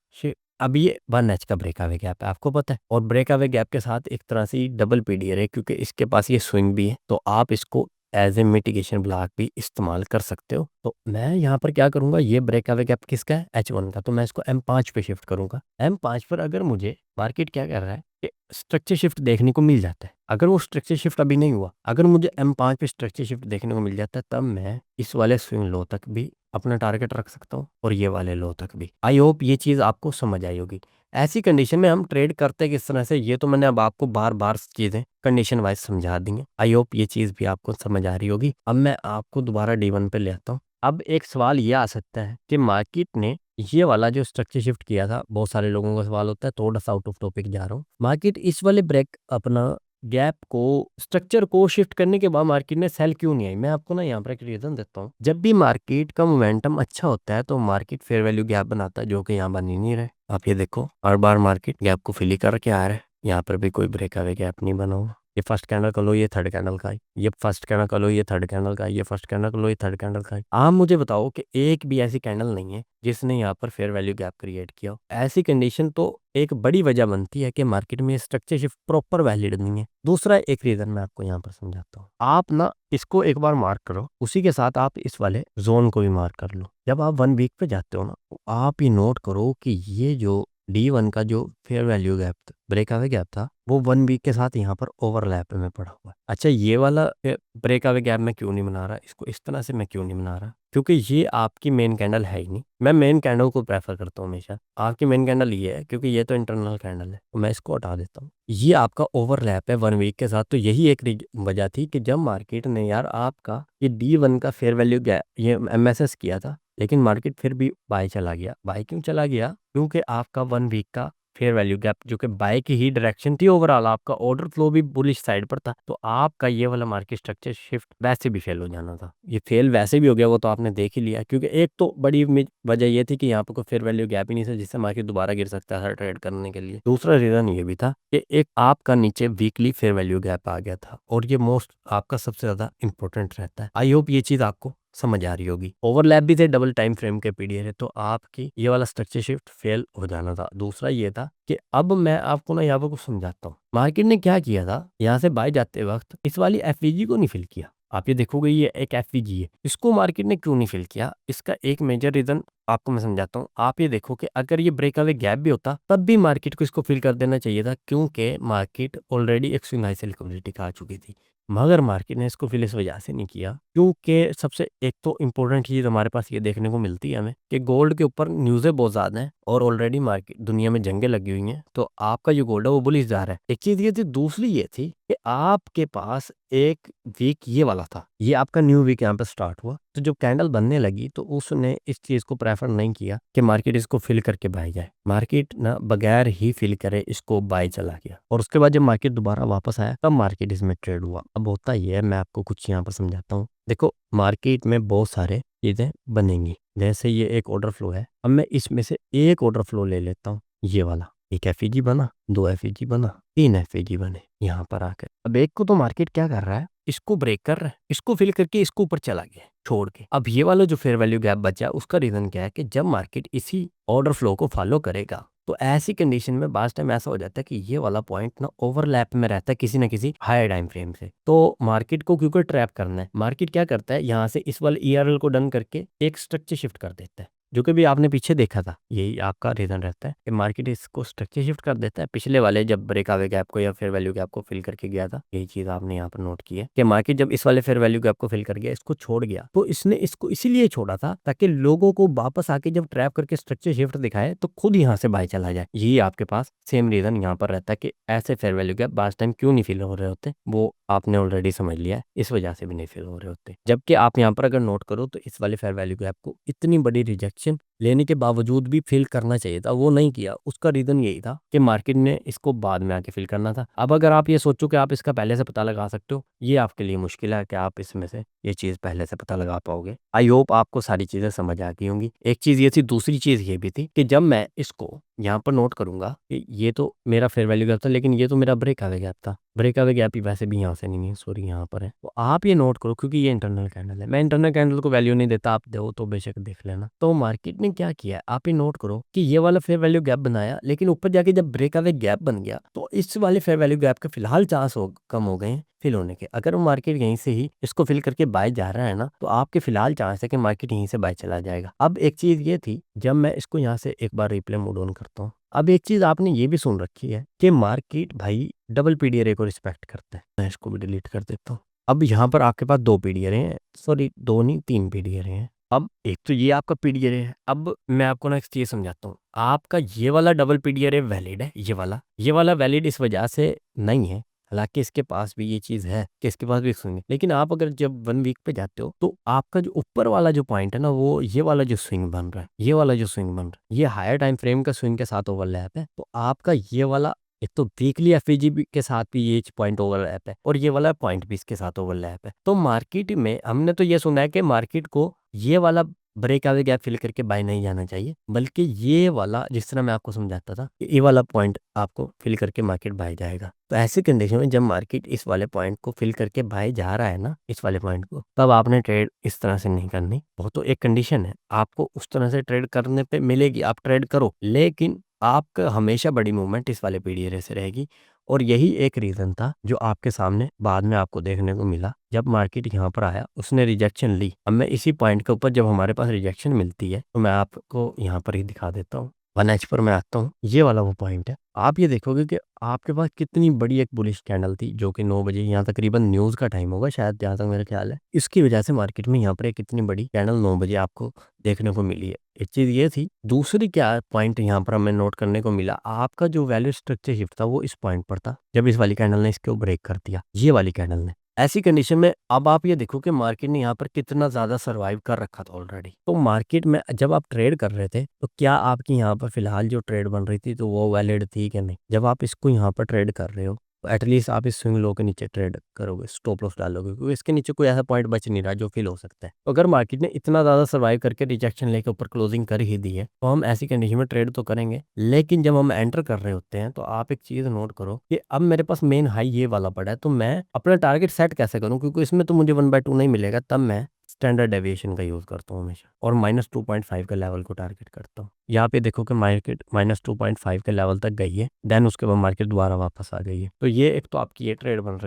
अब ये 1H का ब्रेक आवे गैप है, आपको पता है, और ब्रेक आवे गैप के साथ एक तरह से डबल पीडीआर है, क्योंकि इसके पास ये स्विंग भी है, तो आप इसको एज ए मिटिगेशन ब्लॉक भी इस्तेमाल कर सकते हो। तो मैं यहाँ पर क्या करूँगा, ये ब्रेक आवे गैप किसका है? H1 का, तो मैं इसको M5 पे शिफ्ट करूँगा। M5 पर अगर मुझे मार्केट क्या कर रहा है कि स्ट्रक्चर शिफ्ट देखने को मिल जाता है, अगर वो स्ट्रक्चर शिफ्ट अभी नहीं हुआ, अगर मुझे M5 पे स्ट्रक्चर शिफ्ट देखने को मिल जाता है, तब मैं इस वाले स्विंग लो तक भी अपना टारगेट रख सकता हूँ, और ये वाले लो तक भी। आई होप ये चीज़ आपको समझ आई होगी। ऐसी कंडीशन में हम ट्रेड करते किस तरह से, ये तो मैंने अब आपको बार बार चीज़ें कंडीशन वाइज समझा दी हैं। आई होप ये चीज़ भी आपको समझ आ रही होगी। अब मैं आपको दोबारा D1 पे ले आता हूँ। अब एक सवाल ये आ सकता है कि मार्केट ने ये वाला जो स्ट्रक्चर शिफ्ट किया था, बहुत सारे लोगों का सवाल होता है, थोड़ा सा आउट ऑफ टॉपिक जा रहा हूँ। मार्केट इस वाले ब्रेक अपना गैप को, स्ट्रक्चर को शिफ्ट करने के बाद मार्केट में सेल क्यों नहीं आई? मैं आपको ना यहाँ पर एक रीज़न देता हूँ। जब भी मार्केट का मोमेंटम अच्छा होता है, तो मार्केट फेयर वैल्यू गैप बनाता है, जो कि यहाँ बन ही नहीं रहा है। आप ये देखो, हर बार मार्केट गैप को फिल ही करके आ रहा है, यहाँ पर भी कोई ब्रेक आवे गैप नहीं बना हुआ। ये फर्स्ट कैंडल का लो, ये थर्ड कैंडल का है, ये फर्स्ट कैंडल का लो, ये थर्ड कैंडल का है, ये फर्स्ट कैंडल का लो, ये थर्ड कैंडल का है। आप मुझे बताओ कि एक भी ऐसी कैंडल नहीं है जिसने यहाँ पर फेयर वैल्यू गैप क्रिएट किया हो। ऐसी कंडीशन तो एक बड़ी वजह बनती है कि मार्केट में स्ट्रक्चर शिफ्ट प्रॉपर वैलिड नहीं है। दूसरा एक रीजन मैं आपको यहाँ पर समझाता हूँ। आप ना इसको एक बार मार्क करो, उसी के साथ आप इस वाले जोन को भी मार्क कर लो। जब आप 1 वीक पे जाते हो ना, तो आप ये नोट करो कि ये जो D1 का जो फेयर वैल्यू गैप ब्रेक आवे गैप था, वो 1 वीक के साथ यहाँ पर ओवरलैप में पड़ा हुआ है। अच्छा, ये वाला ब्रेक आवे गैप मैं क्यों नहीं बना रहा, इसको इस तरह से मैं क्यों नहीं बना रहा? क्योंकि ये आपकी मेन कैंडल है ही नहीं। मैं मेन कैंडल को प्रेफर करता हूँ हमेशा। आपकी मेन कैंडल ये है, क्योंकि ये तो इंटरनल कैंडल है, तो मैं इसको हटा देता हूँ। ये आपका ओवरलैप है 1 वीक के साथ, तो यही एक वजह थी कि जब मार्केट ने यार आपका ये D1 का फेयर वैल्यू गैप ये MSS किया था, लेकिन मार्केट फिर भी बाय चला गया। बाय क्यों चला गया? क्योंकि आपका 1 वीक का फेयर वैल्यू गैप जो कि बाय की ही डायरेक्शन थी, ओवरऑल आपका ऑर्डर फ्लो भी बुलिश साइड पर था, तो आपका ये वाला मार्केट स्ट्रक्चर शिफ्ट वैसे भी फेल हो जाना था। ये फेल वैसे भी हो गया, वो तो आपने देख ही लिया, क्योंकि एक तो बड़ी वजह ये थी कि यहाँ पर कोई फेयर वैल्यू गैप ही नहीं था जिससे मार्केट दोबारा गिर सकता था ट्रेड करने के लिए। दूसरा रीजन ये भी था कि एक आपका नीचे वीकली फेयर वैल्यू गैप आ गया था, और ये मोस्ट आपका सबसे ज्यादा इंपॉर्टेंट रहता है। आई होप ये चीज आपको समझ आ रही होगी। ओवरलैप भी थे डबल टाइम फ्रेम के पीडीआर है, तो आपकी ये वाला स्ट्रक्चर शिफ्ट फेल हो जाना था। दूसरा ये था कि अब मैं आपको ना यहाँ पर कुछ समझाता हूँ। मार्केट ने क्या किया था, यहाँ से बाय जाते वक्त इस वाली एफवीजी को नहीं फिल किया। आप ये देखोगे ये एक एफवीजी है, इसको मार्केट ने क्यों नहीं फिल किया? इसका एक मेजर रीजन आपको मैं समझाता हूँ। आप ये देखो कि अगर ये ब्रेक अवे गैप भी होता, तब भी मार्केट को इसको फिल कर देना चाहिए था, क्योंकि मार्केट ऑलरेडी एक स्विंग हाई से लिक्विडिटी आ चुकी थी। मगर मार्केट ने इसको फिल इस वजह से नहीं किया क्योंकि सबसे एक तो इम्पोर्टेंट चीज़ हमारे पास ये देखने को मिलती है हमें कि गोल्ड के ऊपर न्यूज़ें बहुत ज़्यादा हैं और ऑलरेडी मार्केट दुनिया में जंगें लगी हुई हैं, तो आपका जो गोल्ड है वो बुलिश जा रहा है। एक चीज़ ये थी, दूसरी ये थी कि आपके पास एक वीक ये वाला था, ये आपका न्यू वीक यहाँ पे स्टार्ट हुआ, तो जब कैंडल बनने लगी तो उसने इस चीज़ को प्रेफर नहीं किया कि मार्केट इसको फिल करके बाय जाए। मार्केट ना बगैर ही फिल करे इसको बाय चला गया और उसके बाद जब मार्केट दोबारा वापस आया तब मार्केट इसमें ट्रेड हुआ। अब होता ये है, मैं आपको कुछ यहाँ पर समझाता हूँ। देखो, मार्केट में बहुत सारे चीज़ें बनेंगी, जैसे ये एक ऑर्डर फ्लो है। अब मैं इसमें से एक ऑर्डर फ्लो ले लेता हूँ, ये वाला। एक एफईजी बना, दो एफईजी बना, तीन एफईजी बने यहाँ पर आकर। अब एक को तो मार्केट क्या कर रहा है, इसको ब्रेक कर रहा है, इसको फिल करके इसको ऊपर चला गया छोड़ के। अब ये वाला जो फेयर वैल्यू गैप बचा, उसका रीजन क्या है कि जब मार्केट इसी ऑर्डर फ्लो को फॉलो करेगा तो ऐसी कंडीशन में बास टाइम ऐसा हो जाता है कि ये वाला पॉइंट ना ओवरलैप में रहता है किसी ना किसी हायर टाइम फ्रेम से। तो मार्केट को क्योंकि ट्रैप करना है, मार्केट क्या करता है, यहाँ से इस वाले ईआरएल को डन करके एक स्ट्रक्चर शिफ्ट कर देता है, जो कि भी आपने पीछे देखा था। यही आपका रीजन रहता है कि मार्केट इसको स्ट्रक्चर शिफ्ट कर देता है। पिछले वाले जब ब्रेकआवे गैप को या फेयर वैल्यू गैप को फिल करके गया था, यही चीज आपने यहाँ पर नोट की है कि मार्केट जब इस वाले फेयर वैल्यू गैप को फिल कर गया, इसको छोड़ गया, तो इसने इसको इसीलिए छोड़ा था ताकि लोगों को वापस आके जब ट्रैप करके स्ट्रक्चर शिफ्ट दिखाए तो खुद यहाँ से बाय चला जाए। यही आपके पास सेम रीजन यहाँ पर रहता है कि ऐसे फेयर वैल्यू गैप बास टाइम क्यों नहीं फिल हो रहे होते, वो आपने ऑलरेडी समझ लिया है, इस वजह से भी नहीं फिल हो रहे होते। जबकि आप यहाँ पर अगर नोट करो तो इस वाले फेयर वैल्यू गैप को इतनी बड़ी रिजेक्शन लेने के बावजूद भी फिल करना चाहिए था, वो नहीं किया। उसका रीजन यही था कि मार्केट ने इसको बाद में आके फिल करना था। अब अगर आप ये सोचो कि आप इसका पहले से पता लगा सकते हो, ये आपके लिए मुश्किल है कि आप इसमें से ये चीज़ पहले से पता लगा पाओगे। आई होप आपको सारी चीज़ें समझ आ गई होंगी। एक चीज़ ये थी, दूसरी चीज़ ये भी थी कि जब मैं इसको यहाँ पर नोट करूंगा कि ये तो मेरा फेयर वैल्यू गैप था, लेकिन ये तो मेरा ब्रेकआवे गैप था। ब्रेकआवे गैप ही वैसे भी यहाँ से नहीं है, सॉरी यहाँ पर है। तो आप ये नोट करो क्योंकि ये इंटरनल कैंडल है, मैं इंटरनल कैंडल को वैल्यू नहीं देता, आप दो तो बेशक देख लेना। तो मार्केट ने क्या किया, आप ये नोट करो कि ये वाला फेयर वैल्यू गैप बनाया, लेकिन ऊपर जाके जब ब्रेकआवे गैप बन गया तो इस वाले फेयर वैल्यू गैप के फिलहाल चांस कम हो गए हैं फिल होने के। अगर मार्केट यहीं से ही इसको फिल करके बाय जा रहा है ना, तो आपके फिलहाल चांस है कि मार्केट यहीं से बाय चला जाएगा। अब एक चीज ये थी, जब मैं इसको यहाँ से एक बार रिप्ले मोड ऑन करता हूँ, अब एक चीज आपने ये भी सुन रखी है कि मार्केट भाई डबल पीडीआरए को रिस्पेक्ट करता है। मैं इसको भी डिलीट कर देता हूँ। अब यहाँ पर आपके पास दो पीडीआरए हैं, सॉरी दो नहीं, तीन पीडीआरए हैं। अब एक तो ये आपका पीडीआरए है। अब मैं आपको ना एक चीज समझाता हूँ, आपका ये वाला डबल पीडीआरए वैलिड है, ये वाला वैलिड इस वजह से नहीं है, हालांकि इसके पास भी ये चीज है कि इसके पास भी स्विंग है, लेकिन आप अगर जब 1 वीक पे जाते हो तो आपका जो ऊपर वाला जो पॉइंट है ना, वो ये वाला जो स्विंग बन रहा है, ये वाला जो स्विंग बन रहा है, ये हायर टाइम फ्रेम का स्विंग के साथ ओवरलैप है। तो आपका ये वाला एक तो वीकली एफईजी के साथ भी ये पॉइंट ओवरलैप है और ये वाला पॉइंट भी इसके साथ ओवरलैप है। तो मार्केट में हमने तो ये सुना है कि मार्केट को ये वाला ब्रेकआवे गैप फिल करके बाय नहीं जाना चाहिए, बल्कि ये वाला, जिस तरह मैं आपको समझाता था, ये वाला पॉइंट आपको फिल करके मार्केट बाय जाएगा। तो ऐसी कंडीशन में जब मार्केट इस वाले पॉइंट को फिल करके बाय जा रहा है ना, इस वाले पॉइंट को, तब आपने ट्रेड इस तरह से नहीं करनी। वो तो एक कंडीशन है, आपको उस तरह से ट्रेड करने पे मिलेगी, आप ट्रेड करो, लेकिन आपका हमेशा बड़ी मूवमेंट इस वाले पीडीआरए से रहेगी। और यही एक रीजन था जो आपके सामने बाद में आपको देखने को मिला। जब मार्केट यहाँ पर आया, उसने रिजेक्शन ली। अब मैं इसी पॉइंट के ऊपर जब हमारे पास रिजेक्शन मिलती है तो मैं आपको यहाँ पर ही दिखा देता हूँ। 1H पर मैं आता हूँ, ये वाला वो पॉइंट है। आप ये देखोगे कि आपके पास कितनी बड़ी एक बुलिश कैंडल थी, जो कि 9 बजे यहाँ तकरीबन न्यूज़ का टाइम होगा शायद, जहाँ तक मेरा ख्याल है। इसकी वजह से मार्केट में यहाँ पर एक इतनी बड़ी कैंडल 9 बजे आपको देखने को मिली है। एक चीज़ ये थी। दूसरी क्या पॉइंट यहाँ पर हमें नोट करने को मिला, आपका जो वैल्यू स्ट्रक्चर शिफ्ट था वो इस पॉइंट पर था, जब इस वाली कैंडल ने इसको ब्रेक कर दिया, ये वाली कैंडल ने। ऐसी कंडीशन में अब आप ये देखो कि मार्केट ने यहाँ पर कितना ज्यादा सरवाइव कर रखा था ऑलरेडी। तो मार्केट में जब आप ट्रेड कर रहे थे तो क्या आपकी यहाँ पर फिलहाल जो ट्रेड बन रही थी तो वो वैलिड थी कि नहीं? जब आप इसको यहाँ पर ट्रेड कर रहे हो तो एटलीस्ट आप इस स्विंग लो के नीचे ट्रेड करोगे, स्टॉप लॉस डालोगे, क्योंकि इसके नीचे कोई ऐसा पॉइंट बच नहीं रहा जो फिल हो सकता है। तो अगर मार्केट ने इतना ज्यादा सर्वाइव करके रिजेक्शन लेके ऊपर क्लोजिंग कर ही दी है तो हम ऐसी कंडीशन में ट्रेड तो करेंगे। लेकिन जब हम एंटर कर रहे होते हैं तो आप एक चीज नोट करो कि अब मेरे पास मेन हाई ये वाला पड़ा है, तो मैं अपना टारगेट सेट कैसे करूं, क्योंकि इसमें तो मुझे 1/2 नहीं मिलेगा। तब मैं स्टैंडर्ड डेविएशन का यूज करता हूँ हमेशा और -2.5 का लेवल को टारगेट करता हूँ। यहाँ पे देखो कि मार्केट -2.5 के लेवल तक गई है, देन उसके बाद मार्केट दोबारा वापस आ गई है। तो ये एक तो आपकी ये ट्रेड बन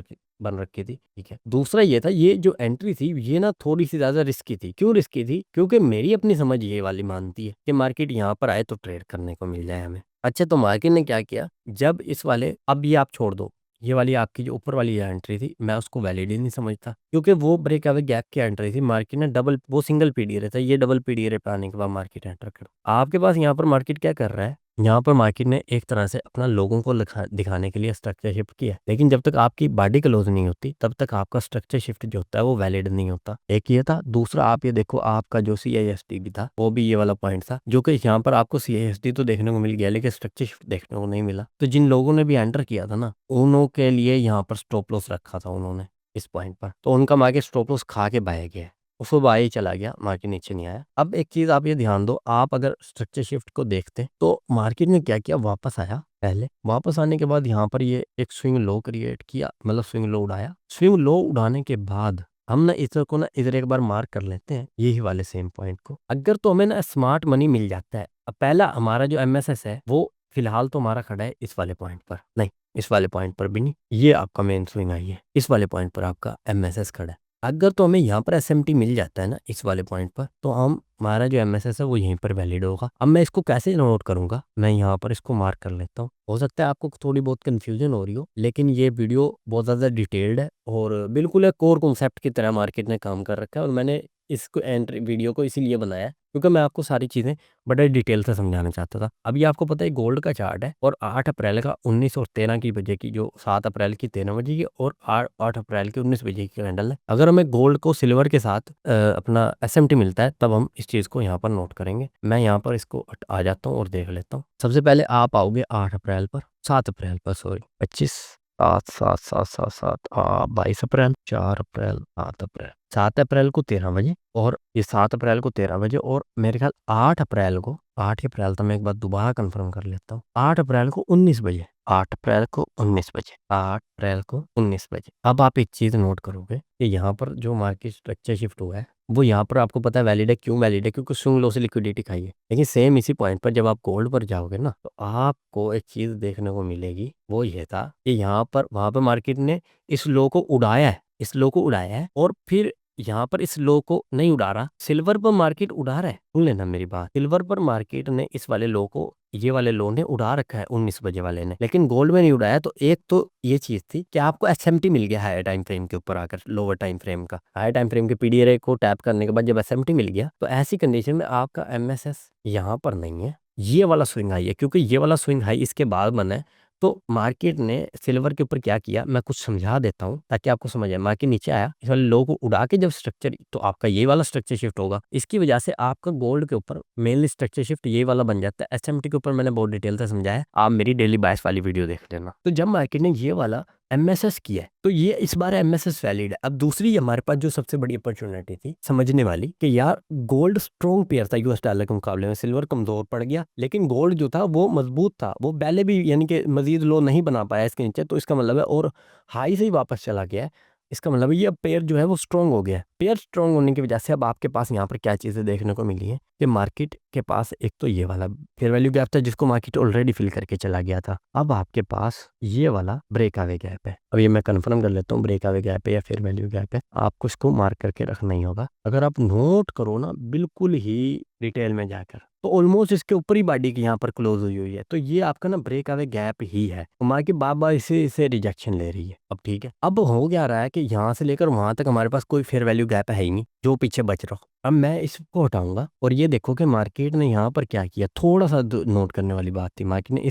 रखी थी, ठीक है। दूसरा ये था, ये जो एंट्री थी ये ना थोड़ी सी ज्यादा रिस्की थी। क्यों रिस्की थी? क्योंकि मेरी अपनी समझ ये वाली मानती है कि मार्केट यहाँ पर आए तो ट्रेड करने को मिल जाए हमें। अच्छा, तो मार्केट ने क्या किया, जब इस वाले, अब ये आप छोड़ दो, ये वाली आपकी जो ऊपर वाली एंट्री थी, मैं उसको वैलिड ही नहीं समझता, क्योंकि वो ब्रेक अवे गैप की एंट्री थी। मार्केट ने डबल, वो सिंगल पीडीआर रहता है, ये डबल पीडीआर पे आने के बाद मार्केट एंटर कर, आपके पास यहाँ पर मार्केट क्या कर रहा है, यहाँ पर मार्केट ने एक तरह से अपना लोगों को दिखाने के लिए स्ट्रक्चर शिफ्ट किया है, लेकिन जब तक आपकी बॉडी क्लोज नहीं होती तब तक आपका स्ट्रक्चर शिफ्ट जो होता है वो वैलिड नहीं होता। एक ये था। दूसरा आप ये देखो, आपका जो CISD भी था वो भी ये वाला पॉइंट था, जो कि यहाँ पर आपको CISD तो देखने को मिल गया लेकिन स्ट्रक्चर शिफ्ट देखने को नहीं मिला। तो जिन लोगों ने भी एंटर किया था ना, उन्हों के लिए यहाँ पर स्टॉप लॉस रखा था उन्होंने इस पॉइंट पर, तो उनका मार्केट स्टॉप लॉस खा के बाहर गया, उसको बाहर ही चला गया, मार्केट नीचे नहीं आया। अब एक चीज आप ये ध्यान दो, आप अगर स्ट्रक्चर शिफ्ट को देखते तो मार्केट ने क्या किया, वापस आया। पहले वापस आने के बाद यहाँ पर ये एक स्विंग लो क्रिएट किया, मतलब स्विंग लो उड़ाया। स्विंग लो उड़ाने के बाद हम ना इधर को ना इधर एक बार मार्क कर लेते हैं, यही वाले सेम पॉइंट को। अगर तो हमें ना स्मार्ट मनी मिल जाता है, अब पहला हमारा जो MSS है वो फिलहाल तो हमारा खड़ा है इस वाले पॉइंट पर, नहीं इस वाले पॉइंट पर भी नहीं, ये आपका मेन स्विंग आई है, इस वाले पॉइंट पर आपका MSS खड़ा है। अगर तो हमें यहाँ पर SMT मिल जाता है ना इस वाले पॉइंट पर, तो हम हमारा जो MSS है वो यहीं पर वैलिड होगा। अब मैं इसको कैसे नोट करूंगा, मैं यहाँ पर इसको मार्क कर लेता हूँ। हो सकता है आपको थोड़ी बहुत कंफ्यूजन हो रही हो, लेकिन ये वीडियो बहुत ज़्यादा डिटेल्ड है और बिल्कुल एक कोर कॉन्सेप्ट की तरह मार्केट ने काम कर रखा है, और मैंने इसको एंट्री वीडियो को इसीलिए बनाया है क्योंकि मैं आपको सारी चीज़ें बड़े डिटेल से समझाना चाहता था। अभी आपको पता है गोल्ड का चार्ट है, और 8 अप्रैल का 19 और 13 की बजे की, जो 7 अप्रैल की 13 बजे की और 8 अप्रैल की 19 बजे की कैंडल है। अगर हमें गोल्ड को सिल्वर के साथ अपना SMT मिलता है तब हम इस चीज़ को यहाँ पर नोट करेंगे। मैं यहाँ पर इसको आ जाता हूँ और देख लेता हूँ। सबसे पहले आप आओगे 8 अप्रैल पर, 7 अप्रैल पर, सॉरी 25, 7 7 7 7 7 22 अप्रैल, 4 अप्रैल, 7 अप्रैल, 7 अप्रैल को 13 बजे, और ये 7 अप्रैल को 13 बजे, और मेरे ख्याल 8 अप्रैल को, 8 अप्रैल तो मैं एक बार दोबारा कंफर्म कर लेता हूँ, 8 अप्रैल को 19 बजे, 8 अप्रैल को 19 बजे, 8 अप्रैल को 19 बजे। अब आप एक चीज़ नोट करोगे कि यहाँ पर जो मार्केट स्ट्रक्चर शिफ्ट हुआ है वो यहाँ पर आपको पता है वैलिड है। क्यों वैलिड है? क्योंकि स्विंग लो से लिक्विडिटी खाई है। लेकिन सेम इसी पॉइंट पर जब आप गोल्ड पर जाओगे ना, तो आपको एक चीज़ देखने को मिलेगी, वो ये था कि यहाँ पर वहाँ पर मार्केट ने इस लो को उड़ाया है, इस लो को उड़ाया है, और फिर यहाँ पर इस लो को नहीं उड़ा रहा, सिल्वर पर मार्केट उड़ा रहा है। सुन लेना मेरी बात, सिल्वर पर मार्केट ने इस वाले लो को, ये वाले लो ने उड़ा रखा है 19 बजे वाले ने, लेकिन गोल्ड में नहीं उड़ाया। तो एक तो ये चीज थी कि आपको SMT मिल गया हायर टाइम फ्रेम के ऊपर आकर, लोअर टाइम फ्रेम का, हायर टाइम फ्रेम के PDR को टैप करने के बाद जब SMT मिल गया, तो ऐसी कंडीशन में आपका MSS यहाँ पर नहीं है, ये वाला स्विंग हाई है। क्योंकि ये वाला स्विंग हाई इसके बाद बना है, तो मार्केट ने सिल्वर के ऊपर क्या किया, मैं कुछ समझा देता हूँ ताकि आपको समझ आए। मार्केट नीचे आया, इस वाले लो को उड़ा के जब स्ट्रक्चर, तो आपका ये वाला स्ट्रक्चर शिफ्ट होगा, इसकी वजह से आपका गोल्ड के ऊपर मेनली स्ट्रक्चर शिफ्ट ये वाला बन जाता है। SMT के ऊपर मैंने बहुत डिटेल से समझाया, आप मेरी डेली बायस वाली वीडियो देख लेना। तो जब मार्केट ने ये वाला MSS किया है, तो ये इस बार MSS वैलिड है। अब दूसरी हमारे पास जो सबसे बड़ी अपॉर्चुनिटी थी समझने वाली, कि यार गोल्ड स्ट्रॉन्ग पेयर था US डॉलर के मुकाबले में, सिल्वर कमजोर पड़ गया, लेकिन गोल्ड जो था वो मजबूत था, वो पहले भी यानी कि मजीद लो नहीं बना पाया इसके नीचे, तो इसका मतलब है, और हाई से ही वापस चला गया है, इसका मतलब है ये अब पेयर जो है वो स्ट्रॉन्ग हो गया है। पेयर स्ट्रॉन्ग होने की वजह से अब आपके पास यहाँ पर क्या चीज़ें देखने को मिली है कि मार्केट के पास एक तो ये वाला फेयर वैल्यू गैप था जिसको मार्केट ऑलरेडी फिल करके चला गया था। अब आपके पास ये वाला ब्रेक अवे गैप है। अब ये मैं कंफर्म कर लेता हूँ, ब्रेक अवे गैप है या फेयर वैल्यू गैप है, आपको इसको मार्क करके रखना ही होगा। अगर आप नोट करो ना बिल्कुल ही डिटेल में जाकर, तो ऑलमोस्ट इसके ऊपर ही बॉडी की यहाँ पर क्लोज हुई हुई है, तो ये आपका ना ब्रेक अवे गैप ही है। मार्केट बार बार इसे रिजेक्शन ले रही है। अब ठीक है, अब हो क्या रहा है कि यहाँ से लेकर वहां तक हमारे पास कोई फेयर वैल्यू गैप है ही नहीं जो पीछे बच रहा हो। अब मैं इसको हटाऊंगा और ये देखो कि मार्केट ने यहाँ पर क्या किया, थोड़ा सा नोट करने वाली बात थी। मार्केट ने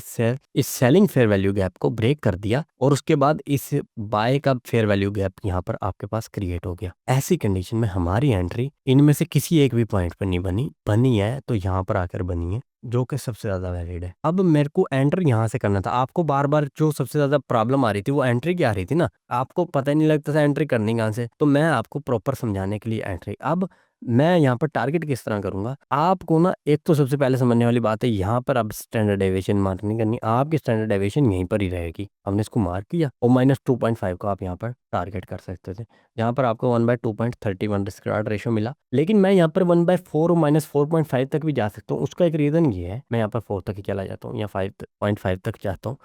इस सेलिंग फेयर वैल्यू गैप को ब्रेक कर दिया, और उसके बाद इस बाय का फेयर वैल्यू गैप यहाँ पर आपके पास क्रिएट हो गया। ऐसी कंडीशन में हमारी एंट्री इनमें से किसी एक भी पॉइंट पर नहीं बनी है, तो यहाँ पर आकर बनी है, जो कि सबसे ज्यादा वैलिड है। अब मेरे को एंटर यहाँ से करना था। आपको बार बार जो सबसे ज्यादा प्रॉब्लम आ रही थी वो एंट्री की आ रही थी ना, आपको पता ही नहीं लगता था एंट्री करनी कहाँ से, तो मैं आपको प्रॉपर समझाने के लिए एंट्री, अब मैं यहाँ पर टारगेट किस तरह करूंगा आपको ना, एक तो सबसे पहले समझने वाली बात है, यहाँ पर अब स्टैंडर्ड डेविएशन मार्क नहीं करनी, आपकी स्टैंडर्ड डेविएशन यहीं पर ही रहेगी। हमने इसको मार्क किया, और -2.5 को आप यहाँ पर टारगेट कर सकते थे, जहाँ पर आपको 1/2.31 रिस्क रिवार्ड रेशो मिला। लेकिन मैं यहाँ पर 1/4 और -4.5 तक भी जा सकता हूँ। उसका एक रीज़न ये है, मैं यहाँ पर 4 तक ही चला जाता हूँ या 5.5 तक जाता हूँ।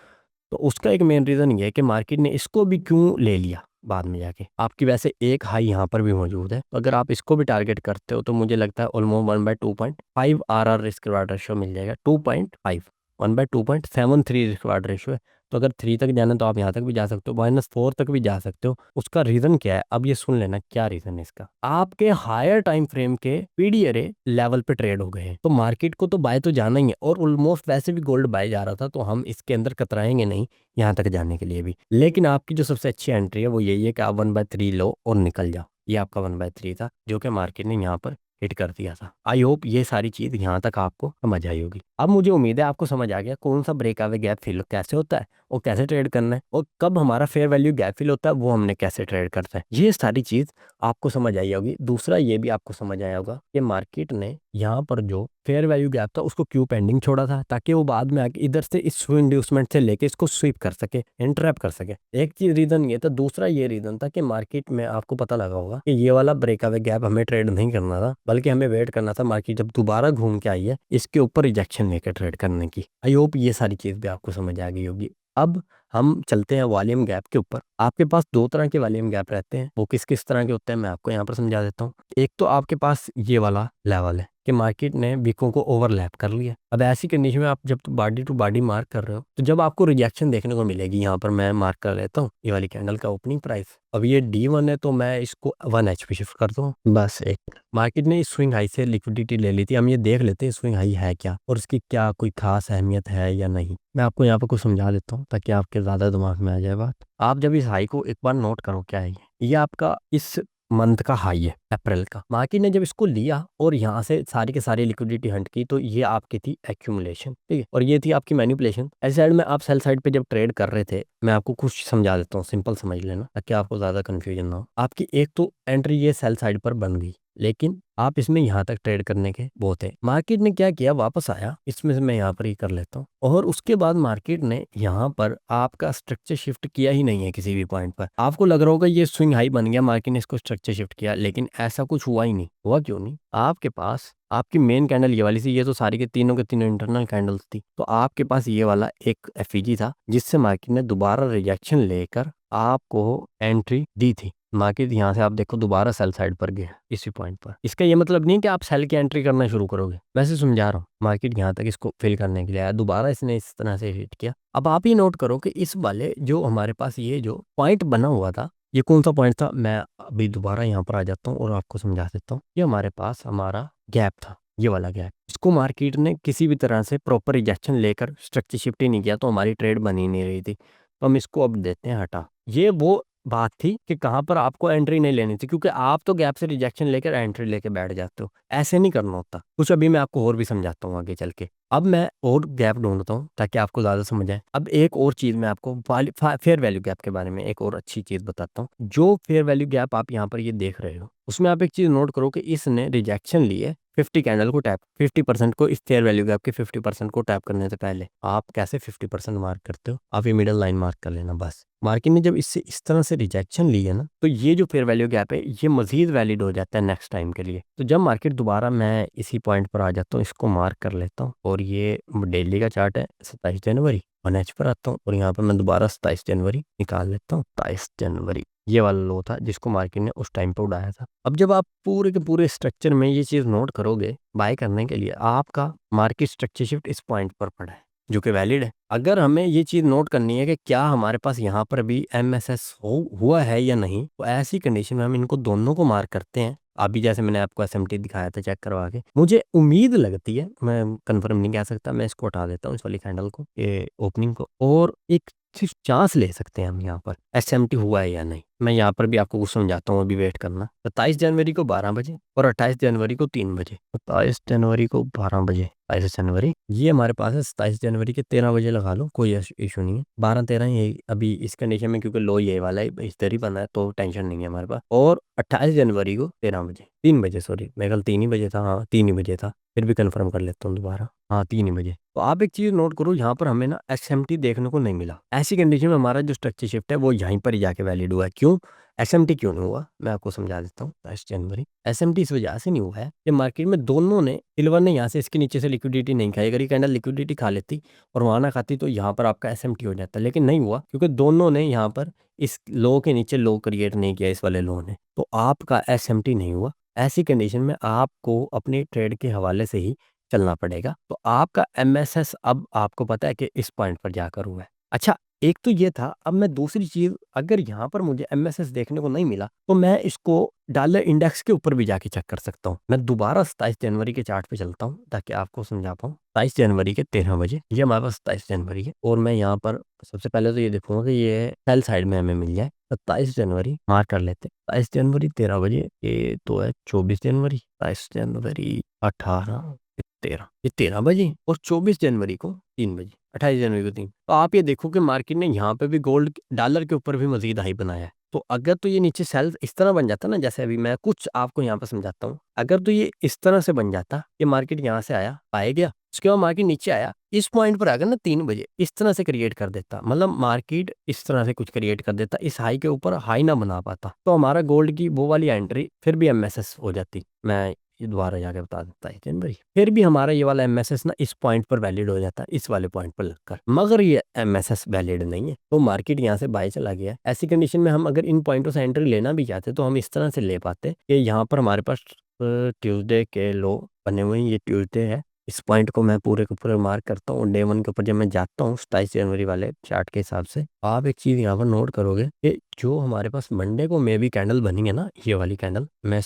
तो उसका एक मेन रीज़न ये है कि मार्केट ने इसको भी क्यों ले लिया बाद में जाके। आपकी वैसे एक हाई यहाँ पर भी मौजूद है, तो अगर आप इसको भी टारगेट करते हो तो मुझे लगता है almost 1/2.5 RR risk reward ratio मिल जाएगा। 2.5 1/2.73 रिस्क रिवार्ड रेशो है, तो अगर 3 तक जाना है तो आप यहाँ तक भी जा सकते हो, -4 तक भी जा सकते हो। उसका रीज़न क्या है? अब ये सुन लेना क्या रीज़न है इसका। आपके हायर टाइम फ्रेम के पीडी अरे लेवल पे ट्रेड हो गए हैं। तो मार्केट को तो बाय तो जाना ही है और ऑलमोस्ट वैसे भी गोल्ड बाय जा रहा था, तो हम इसके अंदर कतराएँगे नहीं यहाँ तक जाने के लिए भी। लेकिन आपकी जो सबसे अच्छी एंट्री है वो यही है कि आप 1/3 लो और निकल जाओ। ये आपका 1/3 था जो कि मार्केट ने यहाँ पर हिट कर दिया था। आई होप ये सारी चीज़ यहाँ तक आपको समझ आई होगी। अब मुझे उम्मीद है आपको समझ आ गया कौन सा ब्रेकअवे गैप फिल कैसे होता है और कैसे ट्रेड करना है, और कब हमारा फेयर वैल्यू गैप फिल होता है वो हमने कैसे ट्रेड करता है। ये सारी चीज़ आपको समझ आई होगी। दूसरा ये भी आपको समझ आया होगा कि मार्केट ने यहाँ पर जो फेयर वैल्यू गैप था उसको क्यों पेंडिंग छोड़ा था, ताकि वो बाद में आके इधर से इस इंड्यूसमेंट से लेके इसको स्वीप कर सके, इंटरप्ट कर सके। एक चीज रीजन ये था। दूसरा ये रीजन था कि मार्केट में आपको पता लगा होगा कि ये वाला ब्रेकअवे गैप हमें ट्रेड नहीं करना था, बल्कि हमें वेट करना था मार्केट जब दोबारा घूम के आई है इसके ऊपर रिजेक्शन लेकर ट्रेड करने की। आई होप ये सारी चीज भी आपको समझ आ गई होगी। अब हम चलते हैं वॉल्यूम गैप के ऊपर। आपके पास दो तरह के वॉल्यूम गैप रहते हैं। वो किस किस तरह के होते हैं मैं आपको यहाँ पर समझा देता हूँ। एक तो आपके पास ये वाला लेवल है कि मार्केट ने वीकों को ओवरलैप कर लिया। अब ऐसी कंडीशन में आप जब बॉडी टू बॉडी मार्क कर रहे हो तो जब आपको रिजेक्शन देखने को मिलेगी, यहाँ पर मैं मार्क कर लेता हूँ ये वाली कैंडल का ओपनिंग प्राइस। अब ये D1 है तो मैं इसको 1H पे शिफ्ट कर दूँ। बस एक मार्केट ने इस स्विंग हाई से लिक्विडिटी ले ली थी। हम ये देख लेते हैं स्विंग हाई है क्या और इसकी क्या कोई खास अहमियत है या नहीं। मैं आपको यहाँ पर कुछ समझा देता हूँ ताकि आपके ज़्यादा दिमाग में आ जाए बात। आप जब इस हाई को एक बार नोट करो, क्या है ये आपका इस मंथ का हाई है अप्रैल का। मार्केट ने जब इसको लिया और यहाँ से सारी के सारी लिक्विडिटी हंट की तो ये आपकी थी एक्यूमुलेशन, ठीक है, और ये थी आपकी मैनिपुलेशन। ऐसे साइड में आप सेल साइड पे जब ट्रेड कर रहे थे, मैं आपको कुछ समझा देता हूँ, सिंपल समझ लेना ताकि आपको ज़्यादा कन्फ्यूजन ना हो। आपकी एक तो एंट्री ये सेल साइड पर बन गई, लेकिन आप इसमें यहाँ तक ट्रेड करने के वो थे। मार्केट ने क्या किया, वापस आया, इसमें से मैं यहाँ पर ही कर लेता हूँ, और उसके बाद मार्केट ने यहाँ पर आपका स्ट्रक्चर शिफ्ट किया ही नहीं है किसी भी पॉइंट पर। आपको लग रहा होगा ये स्विंग हाई बन गया, मार्केट ने इसको स्ट्रक्चर शिफ्ट किया, लेकिन ऐसा कुछ हुआ ही नहीं। हुआ क्यों नहीं? आपके पास आपकी मेन कैंडल ये वाली थी, ये तो सारी के तीनों इंटरनल कैंडल्स थी, तो आपके पास ये वाला एक एफईजी था जिससे मार्केट ने दोबारा रिजेक्शन लेकर आपको एंट्री दी थी। मार्केट यहाँ से आप देखो दोबारा सेल साइड पर गया इसी पॉइंट पर। इसका ये मतलब नहीं कि आप सेल की एंट्री करना शुरू करोगे, वैसे समझा रहा हूँ। मार्केट यहाँ तक इसको फिल करने के लिए आया, दोबारा इसने इस तरह से हिट किया। अब आप ही नोट करो कि इस वाले जो हमारे पास ये जो पॉइंट बना हुआ था, ये कौन सा पॉइंट था, मैं अभी दोबारा यहाँ पर आ जाता हूँ और आपको समझा देता हूँ। ये हमारे पास हमारा गैप था, ये वाला गैप। इसको मार्केट ने किसी भी तरह से प्रॉपर रिजेक्शन लेकर स्ट्रक्चर शिफ्ट ही नहीं किया, तो हमारी ट्रेड बन ही नहीं रही थी। तो हम इसको अब देते हैं हटा। ये वो बात थी कि कहाँ पर आपको एंट्री नहीं लेनी थी, क्योंकि आप तो गैप से रिजेक्शन लेकर एंट्री लेके बैठ जाते हो। ऐसे नहीं करना होता कुछ। अभी मैं आपको और भी समझाता हूँ आगे चल के। अब मैं और गैप ढूंढता हूँ ताकि आपको ज़्यादा समझ आए। अब एक और चीज़ मैं आपको फेयर वैल्यू गैप के बारे में एक और अच्छी चीज़ बताता हूँ। जो फेयर वैल्यू गैप आप यहाँ पर ये देख रहे हो, उसमें आप एक चीज़ नोट करो कि इसने रिजेक्शन लिए 50 कैंडल को टैप, 50% को, इस फेयर वैल्यू गैप के 50% को टैप करने से पहले। आप कैसे 50% मार्क करते हो? आप ये मिडल लाइन मार्क कर लेना बस। मार्केट ने जब इससे इस तरह से रिजेक्शन ली है ना, तो ये जो फेयर वैल्यू गैप है ये मजीद वैलिड हो जाता है नेक्स्ट टाइम के लिए। तो जब मार्केट दोबारा, मैं इसी पॉइंट पर आ जाता हूँ, इसको मार्क कर लेता हूँ, और ये डेली का चार्ट है 27 जनवरी, 1H पर आता हूँ और यहाँ पर मैं दोबारा 27 जनवरी निकाल लेता हूँ। 27 जनवरी ये वाला लो था जिसको मार्केट ने उस टाइम पे उड़ाया था। अब जब आप पूरे के पूरे स्ट्रक्चर में ये चीज़ नोट करोगे, बाय करने के लिए आपका मार्केट स्ट्रक्चर शिफ्ट इस पॉइंट पर पड़ा है जो कि वैलिड है। अगर हमें ये चीज़ नोट करनी है कि क्या हमारे पास यहाँ पर भी MSS हुआ है या नहीं, तो ऐसी कंडीशन में हम इनको दोनों को मार्क करते हैं। अभी जैसे मैंने आपको SMT दिखाया था चेक करवा के, मुझे उम्मीद लगती है, मैं कंफर्म नहीं कह सकता, मैं इसको हटा देता हूँ इस वाली कैंडल को, ये ओपनिंग को, और एक सिर्फ चांस ले सकते हैं हम यहाँ पर SMT हुआ है या नहीं। मैं यहाँ पर भी आपको कुछ समझाता हूँ, अभी वेट करना। 27 जनवरी को 12 बजे और 28 जनवरी को 3 बजे। 27 जनवरी को 12 बजे, 22 जनवरी, ये हमारे पास है। 27 जनवरी के 13 बजे लगा लो, कोई इशू नहीं है। 12-13 ये अभी इस कंडीशन में, क्योंकि लो ये वाला है इस तरह ही बना है, तो टेंशन नहीं है हमारे पास। और 28 जनवरी को 13 बजे, 3 बजे, सॉरी मेरे ख्याल 3 ही बजे था, हाँ 3 ही बजे था, फिर भी कंफर्म कर लेता हूँ दोबारा, हाँ 3 ही बजे। तो आप एक चीज़ नोट करो, यहाँ पर हमें ना SMT देखने को नहीं मिला। ऐसी कंडीशन में हमारा जो स्ट्रक्चर शिफ्ट है वो यहीं पर ही जाके वैलिड हुआ है। क्यों SMT क्यों नहीं हुआ, मैं आपको समझा देता हूँ। 22 जनवरी SMT इस वजह से नहीं हुआ है कि मार्केट में दोनों ने, सिल्वर ने यहाँ से इसके नीचे से लिक्विडिटी नहीं खाई। अगर ये कैंडल लिक्विडिटी खा लेती और वहाँ ना खाती तो यहाँ पर आपका SMT हो जाता, लेकिन नहीं हुआ, क्योंकि दोनों ने यहाँ पर इस लो के नीचे लो क्रिएट नहीं किया इस वाले लो ने, तो आपका SMT नहीं हुआ। ऐसी कंडीशन में आपको अपनी ट्रेड के हवाले से ही चलना पड़ेगा। तो आपका MSS अब आपको पता है कि इस पॉइंट पर जाकर हुआ है। अच्छा, एक तो ये था। अब मैं दूसरी चीज़, अगर यहाँ पर मुझे एमएसएस देखने को नहीं मिला तो मैं इसको डॉलर इंडेक्स के ऊपर भी जाके चेक कर सकता हूँ। मैं दोबारा 27 जनवरी के चार्ट पे चलता हूँ ताकि आपको समझा पाऊँ। 27 जनवरी के 13 बजे, ये हमारे पास 27 जनवरी है, और मैं यहाँ पर सबसे पहले तो ये देखूंगा कि ये सेल साइड में हमें मिल जाए। 27 जनवरी मार्क कर लेते हैं। 27 जनवरी 13 बजे, ये तो है 24 जनवरी। 27 जनवरी 18 13, ये 13 बजे, और 24 जनवरी को 3 बजे, 28 जनवरी को 3। तो आप ये देखो कि मार्केट ने यहाँ पे भी गोल्ड डॉलर के ऊपर भी मजीद हाई बनाया है। तो अगर तो ये नीचे सेल इस तरह बन जाता ना, जैसे अभी मैं कुछ आपको यहाँ पर समझाता हूँ, अगर तो ये इस तरह से बन जाता कि मार्केट यहाँ से आया, पाया गया, उसके बाद मार्केट नीचे आया, इस पॉइंट पर आकर ना 3 बजे इस तरह से क्रिएट कर देता, मतलब मार्केट इस तरह से कुछ क्रिएट कर देता, इस हाई के ऊपर हाई ना बना पाता, तो हमारा गोल्ड की वो वाली एंट्री फिर भी एमएसएस हो जाती। मैं ये दोबारा जाके बता देता है जनवरी, फिर भी हमारा ये वाला एमएसएस ना इस पॉइंट पर वैलिड हो जाता है, इस वाले पॉइंट पर लगकर। मगर ये एमएसएस वैलिड नहीं है, तो मार्केट यहाँ से बाय चला गया। ऐसी कंडीशन में हम अगर इन पॉइंटों से एंट्री लेना भी चाहते तो हम इस तरह से ले पाते कि यहाँ पर हमारे पास ट्यूसडे के लो बने हुए हैं, ये ट्यूसडे है। इस पॉइंट को मैं पूरे के पूरे मार्क करता हूँ, डे 1 के ऊपर जब मैं जाता हूँ 27 जनवरी वाले चार्ट के हिसाब से, आप एक चीज़ यहाँ पर नोट करोगे कि जो हमारे पास मंडे को मे भी कैंडल बनी है ना, ये वाली कैंडल, मैं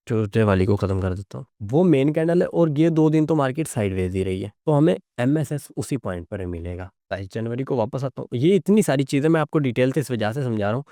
ट्यूसडे वाली को खत्म कर देता हूँ, वो मेन कैंडल है, और ये 2 दिन तो मार्केट साइडवेज ही रही है, तो हमें एमएसएस उसी पॉइंट पर ही मिलेगा। 27 जनवरी को वापस आता हूँ। ये इतनी सारी चीज़ें मैं आपको डिटेल से इस वजह से समझा रहा हूँ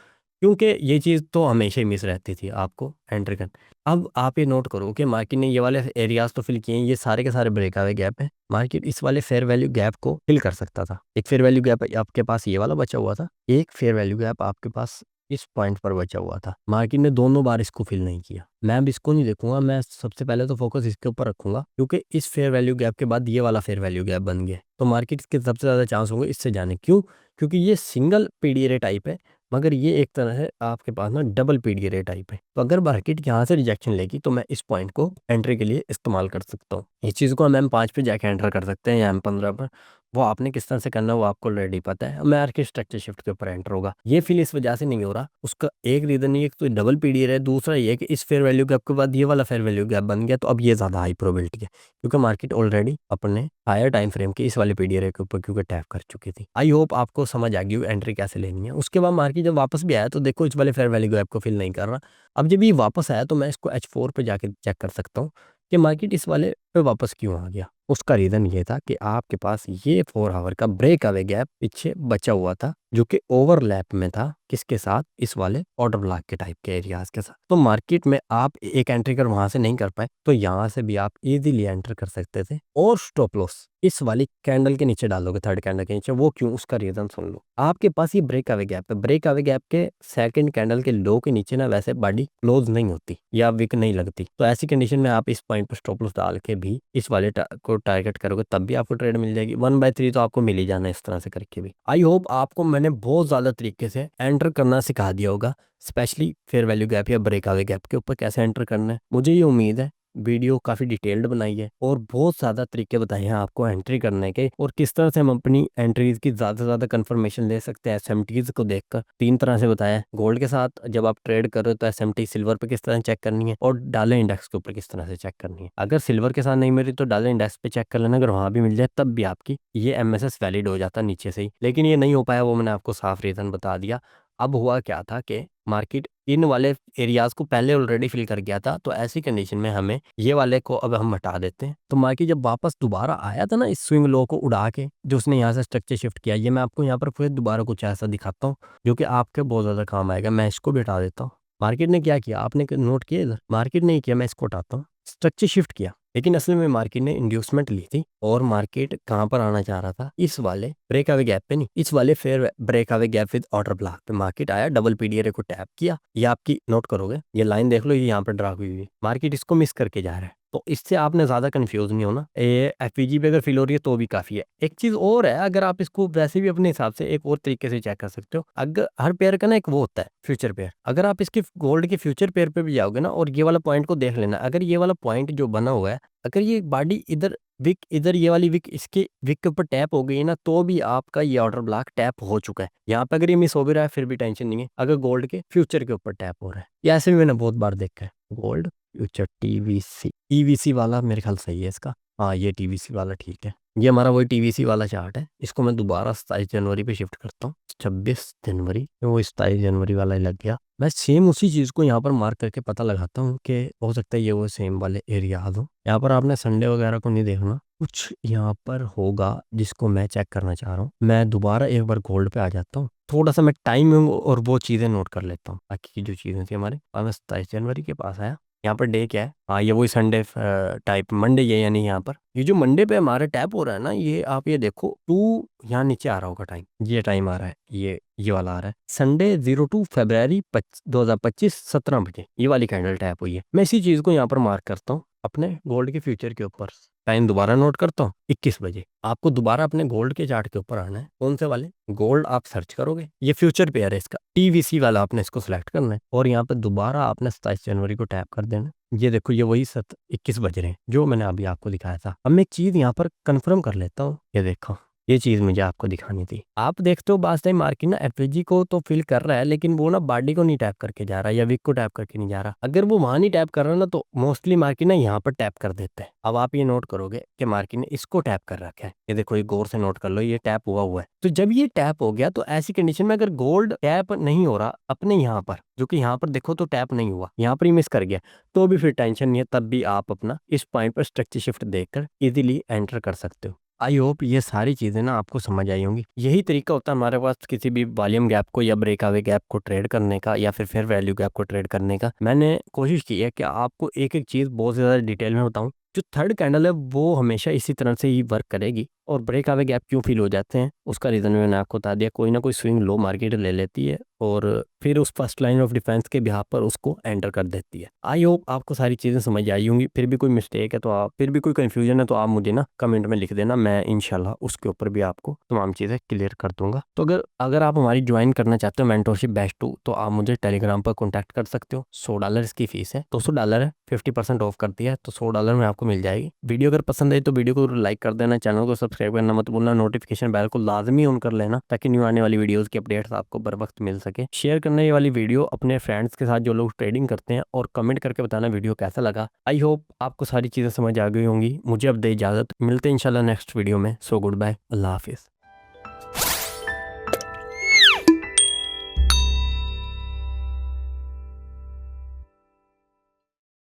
क्योंकि ये चीज़ तो हमेशा ही मिस रहती थी आपको एंट्री करने। अब आप ये नोट करो कि मार्केट ने ये वाले एरियाज तो फिल किए हैं, ये सारे के सारे ब्रेकआवे गैप है। मार्केट इस वाले फेयर वैल्यू गैप को फिल कर सकता था। एक फेयर वैल्यू गैप आपके पास ये वाला बचा हुआ था, एक फेयर वैल्यू गैप आपके पास इस पॉइंट पर बचा हुआ था। मार्केट ने दोनों बार इसको फिल नहीं किया। मैं अब इसको नहीं देखूंगा, मैं सबसे पहले तो फोकस इसके ऊपर रखूंगा क्योंकि इस फेयर वैल्यू गैप के बाद ये वाला फेयर वैल्यू गैप बन गया, तो मार्केट के सबसे ज़्यादा चांस होंगे इससे जाने। क्यों? क्योंकि ये सिंगल पीडीए टाइप है, मगर ये एक तरह से आपके पास ना डबल पीडीए टाइप है। तो अगर मार्केट यहाँ से रिजेक्शन लेगी तो मैं इस पॉइंट को एंट्री के लिए इस्तेमाल कर सकता हूँ। इस चीज़ को हम M5 पे जाके एंटर कर सकते हैं या M15 पर, वो आपने किस तरह से करना है वो आपको ऑलरेडी पता है। मैं आर्के स्ट्रक्चर शिफ्ट के ऊपर एंटर होगा, ये फील इस वजह से नहीं हो रहा। उसका एक रीज़न ये तो डबल पीडीए है, दूसरा ये कि इस फेयर वैल्यू गैप के बाद ये वाला फेयर वैल्यू गैप बन गया, तो अब ये ज़्यादा हाई प्रोबेबिलिटी है क्योंकि मार्केट ऑलरेडी अपने हायर टाइम फ्रेम की इस वाले पीडीए के ऊपर क्योंकि टैप कर चुकी थी। आई होप आपको समझ आ गई एंट्री कैसे लेनी है। उसके बाद मार्केट जब वापस भी आया तो देखो इस वाले फेयर वैल्यू गैप को फिल नहीं कर रहा। अब जब ये वापस आया तो मैं इसको H4 पे जाके चेक कर सकता हूँ कि मार्केट इस वाले पे वापस क्यों आ गया। उसका रीज़न ये था कि आपके पास ये 4 आवर का ब्रेक अवे गैप पीछे बचा हुआ था जो कि ओवरलैप में था किसके साथ, इस वाले ऑर्डर ब्लॉक के टाइप के एरियाज के साथ। तो मार्केट में आप एक एंट्री कर वहां से नहीं कर पाए तो यहाँ से भी आप इजीली एंटर कर सकते थे, और स्टॉप लॉस इस वाली कैंडल के नीचे डालोगे, थर्ड कैंडल के नीचे। वो क्यों, उसका रीजन सुन लो। आपके पास ये ब्रेक अवे गैप है, ब्रेक अवे गैप के सेकंड कैंडल के लो के नीचे ना वैसे बॉडी क्लोज नहीं होती या विक नहीं लगती, तो ऐसी कंडीशन में आप इस पॉइंट पर स्टॉप लॉस डाल के भी इस वाले को टारगेट करोगे तब भी आपको ट्रेड मिल जाएगी। 1/3 तो आपको मिल ही जाना है इस तरह से करके भी। आई होप आपको मैंने बहुत ज्यादा तरीके से एंटर करना सिखा दिया होगा, स्पेशली फेयर वैल्यू गैप या ब्रेक अवे गैप के ऊपर कैसे एंटर करना है। मुझे ये उम्मीद है वीडियो काफ़ी डिटेल्ड बनाई है और बहुत ज़्यादा तरीके बताए हैं आपको एंट्री करने के, और किस तरह से हम अपनी एंट्रीज की ज़्यादा से ज़्यादा कंफर्मेशन ले सकते हैं एसएमटीज को देखकर। 3 तरह से बताया है, गोल्ड के साथ जब आप ट्रेड कर रहे हो तो एसएमटी सिल्वर पे किस तरह चेक करनी है, और डॉलर इंडेक्स के ऊपर किस तरह से चेक करनी है। अगर सिल्वर के साथ नहीं मिल रही तो डॉलर इंडेक्स पे चेक कर लेना, अगर वहाँ भी मिल जाए तब भी आपकी ये एमएसएस वैलिड हो जाता नीचे से ही। लेकिन ये नहीं हो पाया, वो मैंने आपको साफ रीज़न बता दिया। अब हुआ क्या था कि मार्केट इन वाले एरियाज को पहले ऑलरेडी फिल कर गया था, तो ऐसी कंडीशन में हमें ये वाले को अब हम हटा देते हैं। तो मार्केट जब वापस दोबारा आया था ना इस स्विंग लो को उड़ा के, जो उसने यहाँ से स्ट्रक्चर शिफ्ट किया, ये मैं आपको यहाँ पर फिर दोबारा कुछ ऐसा दिखाता हूँ जो कि आपके बहुत ज़्यादा काम आएगा। मैं इसको भी हटा देता हूँ। मार्केट ने क्या किया, आपने नोट किया इधर, मार्केट ने किया, मैं इसको हटाता हूँ, स्ट्रक्चर शिफ्ट किया, लेकिन असल में मार्केट ने इंड्यूसमेंट ली थी और मार्केट कहाँ पर आना चाह रहा था, इस वाले ब्रेक अवे गैप पे नहीं, इस वाले fair break away gap with order block पे मार्केट आया, डबल पीडीआर को टैप किया। ये आपकी नोट करोगे, ये लाइन देख लो, ये यहाँ पर ड्रा हुई है, मार्केट इसको मिस करके जा रहा है। तो इससे आपने ज्यादा कंफ्यूज नहीं होना, ये एफपीजी पे अगर फिल हो रही है तो भी काफी है। एक चीज और है, अगर आप इसको वैसे भी अपने हिसाब से एक और तरीके से चेक कर सकते हो, अगर हर पेयर का ना एक वो होता है फ्यूचर पेयर, अगर आप इसके गोल्ड के फ्यूचर पेयर पे भी जाओगे ना और ये वाला पॉइंट को देख लेना, अगर ये वाला पॉइंट जो बना हुआ है, अगर ये बॉडी इधर विक, इधर ये वाली विक इसके विक के ऊपर टैप हो गई है ना, तो भी आपका ये ऑर्डर ब्लॉक टैप हो चुका है। यहाँ पे अगर ये मिस हो भी रहा है फिर भी टेंशन नहीं है, अगर गोल्ड के फ्यूचर के ऊपर टैप हो रहा है। ये ऐसे भी मैंने बहुत बार देखा है, गोल्ड फ्यूचर टीवीसी, ईवीसी वाला मेरे ख्याल सही है इसका, हाँ ये टीवीसी वाला ठीक है, ये हमारा वही टीवीसी वाला चार्ट है। इसको मैं दोबारा 27 जनवरी पे शिफ्ट करता हूँ। 26 जनवरी, वो 27 जनवरी वाला ही लग गया। मैं सेम उसी चीज़ को यहाँ पर मार्क करके पता लगाता हूँ कि हो सकता है ये वो सेम वाले एरिया हो। यहाँ पर आपने संडे वगैरह को नहीं देखना, कुछ यहाँ पर होगा जिसको मैं चेक करना चाह रहा हूँ। मैं दोबारा एक बार गोल्ड पे आ जाता हूँ, थोड़ा सा मैं टाइमिंग और वो चीज़ें नोट कर लेता हूँ। बाकी की जो चीज़ें थी हमारे, मैं 27 जनवरी के पास आया। यहाँ पर डे क्या है, हाँ ये वही संडे टाइप मंडे, ये यानी यहाँ पर ये जो मंडे पे हमारा टैप हो रहा है ना, ये आप ये देखो 2 यहाँ नीचे आ रहा होगा टाइम, ये टाइम आ रहा है, ये वाला आ रहा है संडे 02 फरवरी 2025 17 बजे, ये वाली कैंडल टैप हुई है। मैं इसी चीज़ को यहाँ पर मार्क करता हूँ अपने गोल्ड के फ्यूचर के ऊपर। टाइम दोबारा नोट करता हूँ 21 बजे। आपको दोबारा अपने गोल्ड के चार्ट के ऊपर आना है। कौन से वाले गोल्ड आप सर्च करोगे, ये फ्यूचर पेयर है इसका, टीवीसी वाला आपने इसको सिलेक्ट करना है और यहाँ पे दोबारा आपने 27 जनवरी को टैप कर देना। ये देखो ये वही 21 बज रहे हैं जो मैंने अभी आपको दिखाया था। अब मैं एक चीज़ यहाँ पर कंफर्म कर लेता हूँ, ये देखो ये चीज़ मुझे आपको दिखानी थी। आप देखते हो बास टाइम मार्केट ना एफएजी को तो फिल कर रहा है, लेकिन वो ना बाडी को नहीं टैप करके जा रहा या विक को टैप करके नहीं जा रहा। अगर वो वहां नहीं टैप कर रहा ना तो मोस्टली मार्केट ना यहाँ पर टैप कर देता है। अब आप ये नोट करोगे कि मार्केट ने इसको टैप कर रखा है, ये देखो ये गौर से नोट कर लो, ये टैप हुआ है। तो जब ये टैप हो गया तो ऐसी कंडीशन में अगर गोल्ड टैप नहीं हो रहा अपने यहाँ पर, जो कि यहाँ पर देखो तो टैप नहीं हुआ, यहाँ पर ही मिस कर गया, तो भी फिर टेंशन नहीं है, तब भी आप अपना इस पॉइंट पर स्ट्रक्चर शिफ्ट देखकर इजीली एंटर कर सकते हो। आई होप ये सारी चीज़ें ना आपको समझ आई होंगी। यही तरीका होता है हमारे पास किसी भी वॉल्यूम गैप को या ब्रेकअवे गैप को ट्रेड करने का या फिर फेयर वैल्यू गैप को ट्रेड करने का। मैंने कोशिश की है कि आपको एक एक चीज़ बहुत ज़्यादा डिटेल में बताऊं। जो थर्ड कैंडल है वो हमेशा इसी तरह से ही वर्क करेगी, और ब्रेकअवे गैप क्यों फील हो जाते हैं उसका रीज़न मैंने आपको बता दिया। कोई ना कोई स्विंग लो मार्केट ले लेती है और फिर उस फर्स्ट लाइन ऑफ डिफेंस के बिहाफ पर उसको एंटर कर देती है। आई होप आपको सारी चीज़ें समझ आई होंगी। फिर भी कोई मिस्टेक है तो आप, फिर भी कोई कन्फ्यूजन है तो आप मुझे ना कमेंट में लिख देना, मैं इंशाल्लाह उसके ऊपर भी आपको तमाम चीज़ें क्लियर कर दूंगा। तो अगर अगर आप हमारी ज्वाइन करना चाहते हो मेंटोरशिप बैच 2, तो आप मुझे टेलीग्राम पर कॉन्टैक्ट कर सकते हो। $100 इसकी फीस है, $200 है, 50% ऑफ कर दिया है, तो $100 में आपको मिल जाएगी। वीडियो अगर पसंद आई तो वीडियो को लाइक कर देना, चैनल को सब्सक्राइब करना मत भूलना, नोटिफिकेशन बेल को लाजमी ऑन कर लेना ताकि न्यू आने वाली वीडियोस की अपडेट्स आपको बर वक्त मिल सके। शेयर करना ये वाली वीडियो अपने फ्रेंड्स के साथ जो लोग ट्रेडिंग करते हैं, और कमेंट करके बताना वीडियो कैसा लगा। आई होप आपको सारी चीज़ें समझ आ गई होंगी। मुझे अब दे इजाज़त, मिलते हैं इंशाल्लाह नेक्स्ट वीडियो में। सो गुड बाय, अल्लाह हाफिज़।